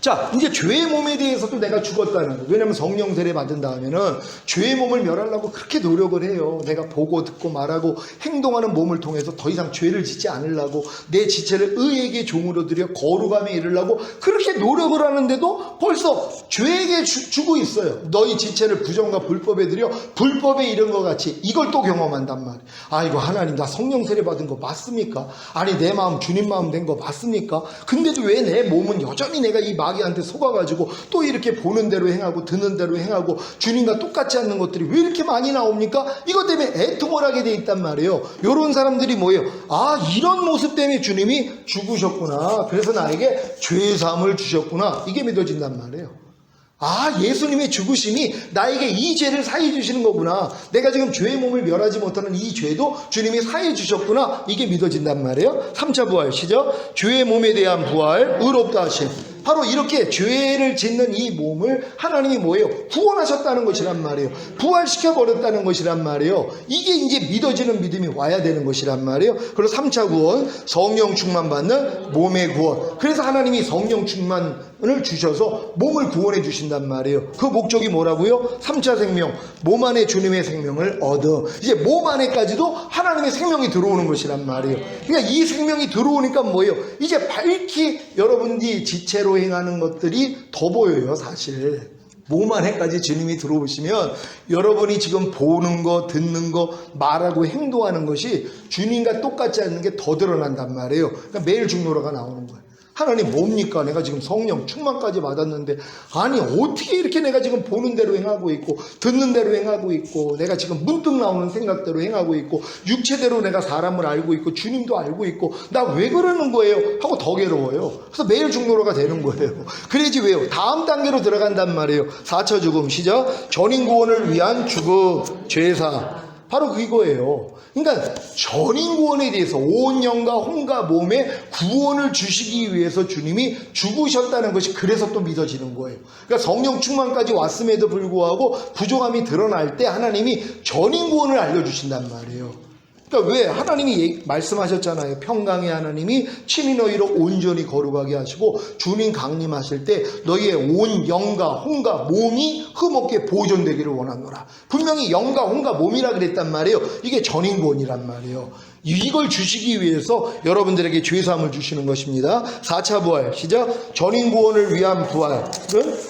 A: 자, 이제 죄의 몸에 대해서도 내가 죽었다는 거예요. 왜냐하면 성령 세례 받은 다음에는 죄의 몸을 멸하려고 그렇게 노력을 해요. 내가 보고 듣고 말하고 행동하는 몸을 통해서 더 이상 죄를 짓지 않으려고 내 지체를 의에게 종으로 들여 거룩함에 이르려고 그렇게 노력을 하는데도 벌써 죄에게 주고 있어요. 너희 지체를 부정과 불법에 들여 불법에 이른 것 같이 이걸 또 경험한단 말이에요. 아이고 하나님 나 성령 세례 받은 거 맞습니까? 아니 내 마음 주님 마음 된 거 맞습니까? 근데도 왜 내 몸은 여전히 내가 이 마귀한테 속아가지고 또 이렇게 보는 대로 행하고 듣는 대로 행하고 주님과 똑같지 않는 것들이 왜 이렇게 많이 나옵니까? 이것 때문에 애통을 하게 돼 있단 말이에요. 이런 사람들이 뭐예요? 아 이런 모습 때문에 주님이 죽으셨구나. 그래서 나에게 죄사함을 주셨구나. 이게 믿어진단 말이에요. 아 예수님의 죽으심이 나에게 이 죄를 사해 주시는 거구나. 내가 지금 죄의 몸을 멸하지 못하는 이 죄도 주님이 사해 주셨구나. 이게 믿어진단 말이에요. 3차 부활 시작. 죄의 몸에 대한 부활 의롭다 하심. 바로 이렇게 죄를 짓는 이 몸을 하나님이 뭐예요? 구원하셨다는 것이란 말이에요. 부활시켜버렸다는 것이란 말이에요. 이게 이제 믿어지는 믿음이 와야 되는 것이란 말이에요. 그리고 3차 구원, 성령 충만 받는 몸의 구원. 그래서 하나님이 성령 충만을 주셔서 몸을 구원해 주신단 말이에요. 그 목적이 뭐라고요? 3차 생명, 몸 안에 주님의 생명을 얻어. 이제 몸 안에까지도 하나님의 생명이 들어오는 것이란 말이에요. 그러니까 이 생명이 들어오니까 뭐예요? 이제 밝히 여러분들이 지체로 행하는 것들이 더 보여요. 사실 몸 안에까지 주님이 들어오시면 여러분이 지금 보는 거 듣는 거 말하고 행동하는 것이 주님과 똑같지 않는 게 더 드러난단 말이에요. 그러니까 매일 중노라가 나오는 거예요. 하나님 뭡니까? 내가 지금 성령 충만까지 받았는데 아니 어떻게 이렇게 내가 지금 보는 대로 행하고 있고 듣는 대로 행하고 있고 내가 지금 문득 나오는 생각대로 행하고 있고 육체대로 내가 사람을 알고 있고 주님도 알고 있고 나 왜 그러는 거예요? 하고 더 괴로워요. 그래서 매일 중노라가 되는 거예요. 그래야지 왜요? 다음 단계로 들어간단 말이에요. 4차 죽음 시작. 전인 구원을 위한 죽음 죄사. 바로 그거예요. 그러니까 전인 구원에 대해서 온 영과 혼과 몸에 구원을 주시기 위해서 주님이 죽으셨다는 것이 그래서 또 믿어지는 거예요. 그러니까 성령 충만까지 왔음에도 불구하고 부족함이 드러날 때 하나님이 전인 구원을 알려주신단 말이에요. 그러니까 왜 하나님이 말씀하셨잖아요. 평강의 하나님이 친히 너희를 온전히 거룩하게 하시고 주님 강림하실 때 너희의 온 영과 혼과 몸이 흠없게 보존되기를 원하노라. 분명히 영과 혼과 몸이라 그랬단 말이에요. 이게 전인구원이란 말이에요. 이걸 주시기 위해서 여러분들에게 죄사함을 주시는 것입니다. 4차 부활 시작. 전인구원을 위한 부활은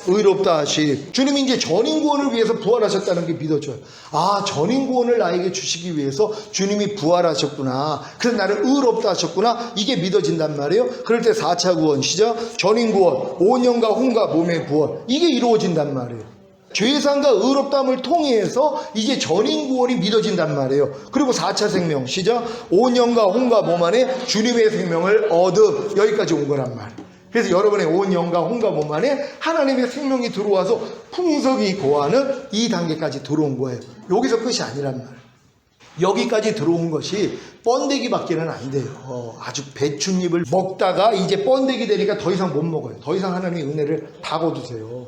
A: 의롭다 하시. 주님이 이제 전인구원을 위해서 부활하셨다는 게 믿어져요. 아 전인구원을 나에게 주시기 위해서 주님이 부활하셨구나. 그래서 나를 의롭다 하셨구나. 이게 믿어진단 말이에요. 그럴 때 4차 구원 시작. 전인구원 온 영과 혼과 몸의 구원. 이게 이루어진단 말이에요. 죄상과 의롭다함을 통해서 이제 전인구원이 믿어진단 말이에요. 그리고 4차 생명 시작. 온 영과 혼과 몸 안에 주님의 생명을 얻음. 여기까지 온 거란 말이에요. 그래서 여러분의 온 영과 혼과 몸 안에 하나님의 생명이 들어와서 풍성이 거하는 이 단계까지 들어온 거예요. 여기서 끝이 아니란 말이에요. 여기까지 들어온 것이 번데기밖에는 안 돼요. 아주 배춧잎을 먹다가 이제 번데기 되니까 더 이상 못 먹어요. 더 이상 하나님의 은혜를 다 거두세요.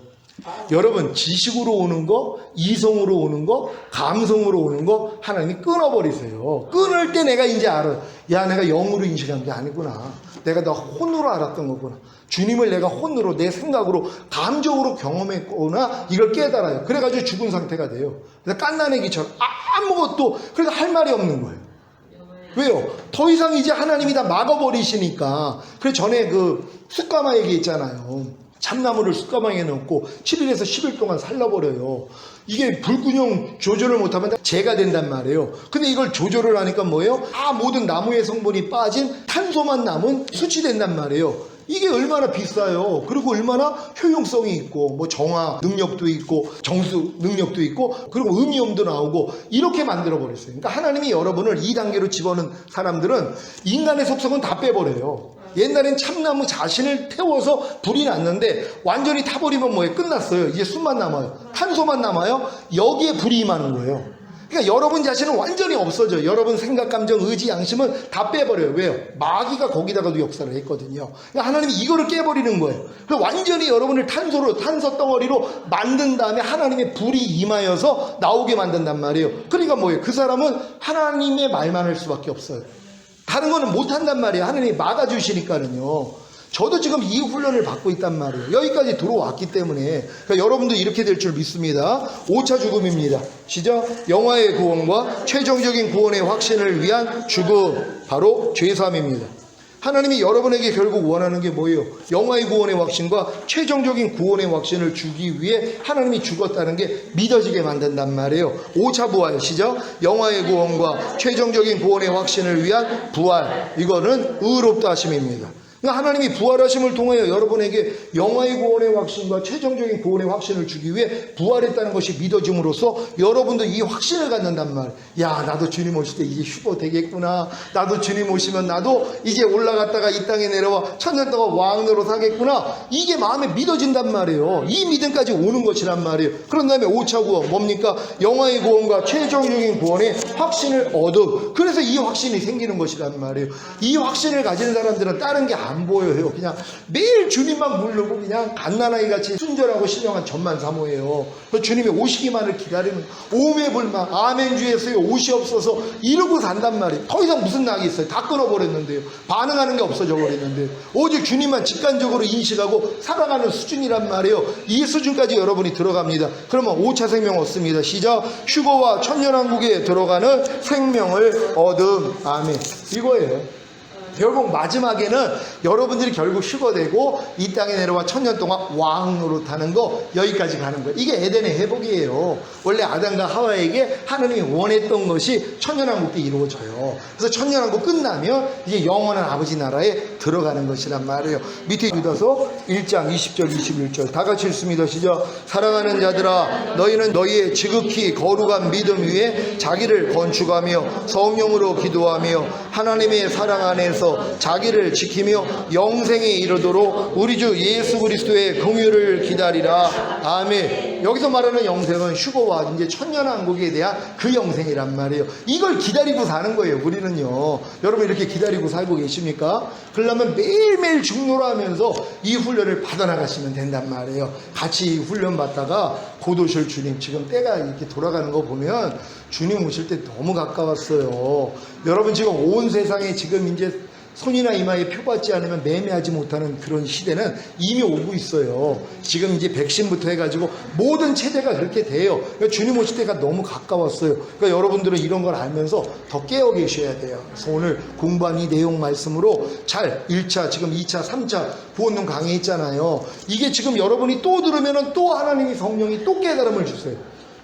A: 여러분 지식으로 오는 거, 이성으로 오는 거, 감성으로 오는 거 하나님이 끊어버리세요. 끊을 때 내가 이제 알아요. 야 내가 영으로 인식한 게 아니구나. 내가 다 혼으로 알았던 거구나. 주님을 내가 혼으로 내 생각으로 감정으로 경험했거나 이걸 깨달아요. 그래가지고 죽은 상태가 돼요. 그래서 깐난애기처럼 아무것도 그래서 할 말이 없는 거예요. 왜요? 더 이상 이제 하나님이 다 막아버리시니까. 그래서 전에 그 숯가마 얘기 있잖아요. 참나무를 숯가마에 넣고 7일에서 10일 동안 살려버려요. 이게 불균형 조절을 못하면 재가 된단 말이에요. 근데 이걸 조절을 하니까 뭐예요? 모든 나무의 성분이 빠진 탄소만 남은 숯이 된단 말이에요. 이게 얼마나 비싸요. 그리고 얼마나 효용성이 있고 뭐 정화 능력도 있고 정수 능력도 있고 그리고 음이온도 나오고 이렇게 만들어 버렸어요. 그러니까 하나님이 여러분을 이 단계로 집어넣은 사람들은 인간의 속성은 다 빼버려요. 옛날엔 참나무 자신을 태워서 불이 났는데 완전히 타버리면 뭐예요? 끝났어요. 이제 숯만 남아요. 탄소만 남아요. 여기에 불이 임하는 거예요. 그러니까 여러분 자신은 완전히 없어져요. 여러분 생각, 감정, 의지, 양심은 다 빼버려요. 왜요? 마귀가 거기다가도 역사를 했거든요. 그러니까 하나님이 이거를 깨버리는 거예요. 그래서 완전히 여러분을 탄소 덩어리로 만든 다음에 하나님의 불이 임하여서 나오게 만든단 말이에요. 그러니까 뭐예요? 그 사람은 하나님의 말만 할 수밖에 없어요. 다른 거는 못한단 말이에요. 하나님이 막아주시니까는요. 저도 지금 이 훈련을 받고 있단 말이에요. 여기까지 들어왔기 때문에. 그러니까 여러분도 이렇게 될 줄 믿습니다. 5차 죽음입니다. 시작. 영화의 구원과 최종적인 구원의 확신을 위한 죽음, 바로 죄사함입니다. 하나님이 여러분에게 결국 원하는 게 뭐예요? 영화의 구원의 확신과 최종적인 구원의 확신을 주기 위해 하나님이 죽었다는 게 믿어지게 만든단 말이에요. 5차 부활, 시작. 영화의 구원과 최종적인 구원의 확신을 위한 부활, 이거는 의롭다 하심입니다. 하나님이 부활하심을 통하여 여러분에게 영화의 구원의 확신과 최종적인 구원의 확신을 주기 위해 부활했다는 것이 믿어짐으로써 여러분도 이 확신을 갖는단 말이에요. 야, 나도 주님 오실 때 이제 휴거 되겠구나. 나도 주님 오시면 나도 이제 올라갔다가 이 땅에 내려와 천년 동안 왕으로 사겠구나. 이게 마음에 믿어진단 말이에요. 이 믿음까지 오는 것이란 말이에요. 그런 다음에 5차 구원 뭡니까? 영화의 구원과 최종적인 구원의 확신을 얻음. 그래서 이 확신이 생기는 것이란 말이에요. 이 확신을 가진 사람들은 다른 게 안 보여요. 그냥 매일 주님만 부르고 그냥 갓난아이 같이 순전하고 신령한 전만 사모해요. 주님이 오시기만을 기다리는 오매불망 아멘 주 예수여 오시옵소서 이러고 산단 말이에요. 더 이상 무슨 낙이 있어요. 다 끊어버렸는데요. 반응하는 게 없어져 버렸는데요. 오직 주님만 직관적으로 인식하고 살아가는 수준이란 말이에요. 이 수준까지 여러분이 들어갑니다. 그러면 5차 생명 얻습니다. 시작. 휴거와 천년왕국에 들어가는 생명을 얻음. 아멘. 이거예요. 결국 마지막에는 여러분들이 결국 휴거되고 이 땅에 내려와 천년 동안 왕으로 타는 거, 여기까지 가는 거예요. 이게 에덴의 회복이에요. 원래 아담과 하와에게 하나님이 원했던 것이 천년왕국이 이루어져요. 그래서 천년왕국 끝나면 이제 영원한 아버지 나라에 들어가는 것이란 말이에요. 밑에 유다서 1장 20절 21절 다 같이 읽습니다. 시작. 사랑하는 자들아, 너희는 너희의 지극히 거룩한 믿음 위에 자기를 건축하며 성령으로 기도하며 하나님의 사랑 안에서 자기를 지키며 영생에 이르도록 우리 주 예수 그리스도의 긍휼을 기다리라. 아멘. 여기서 말하는 영생은 휴거와 이제 천년왕국에 대한 그 영생이란 말이에요. 이걸 기다리고 사는 거예요. 우리는요. 여러분 이렇게 기다리고 살고 계십니까? 그러려면 매일매일 중노하면서 이 훈련을 받아나가시면 된단 말이에요. 같이 훈련 받다가 곧 오실 주님, 지금 때가 이렇게 돌아가는 거 보면 주님 오실 때 너무 가까웠어요. 여러분 지금 온 세상에 지금 이제 손이나 이마에 표받지 않으면 매매하지 못하는 그런 시대는 이미 오고 있어요. 지금 이제 백신부터 해가지고 모든 체제가 그렇게 돼요. 그러니까 주님 오실 때가 너무 가까웠어요. 그러니까 여러분들은 이런 걸 알면서 더 깨어 계셔야 돼요. 그래서 오늘 공부한 이 내용 말씀으로 잘 1차, 지금 2차, 3차 구원론 강의했잖아요. 이게 지금 여러분이 또 들으면 또 하나님이 성령이 또 깨달음을 주세요.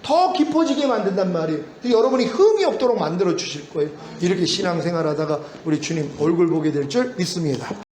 A: 더 깊어지게 만든단 말이에요. 여러분이 흠이 없도록 만들어 주실 거예요. 이렇게 신앙생활 하다가 우리 주님 얼굴 보게 될 줄 믿습니다.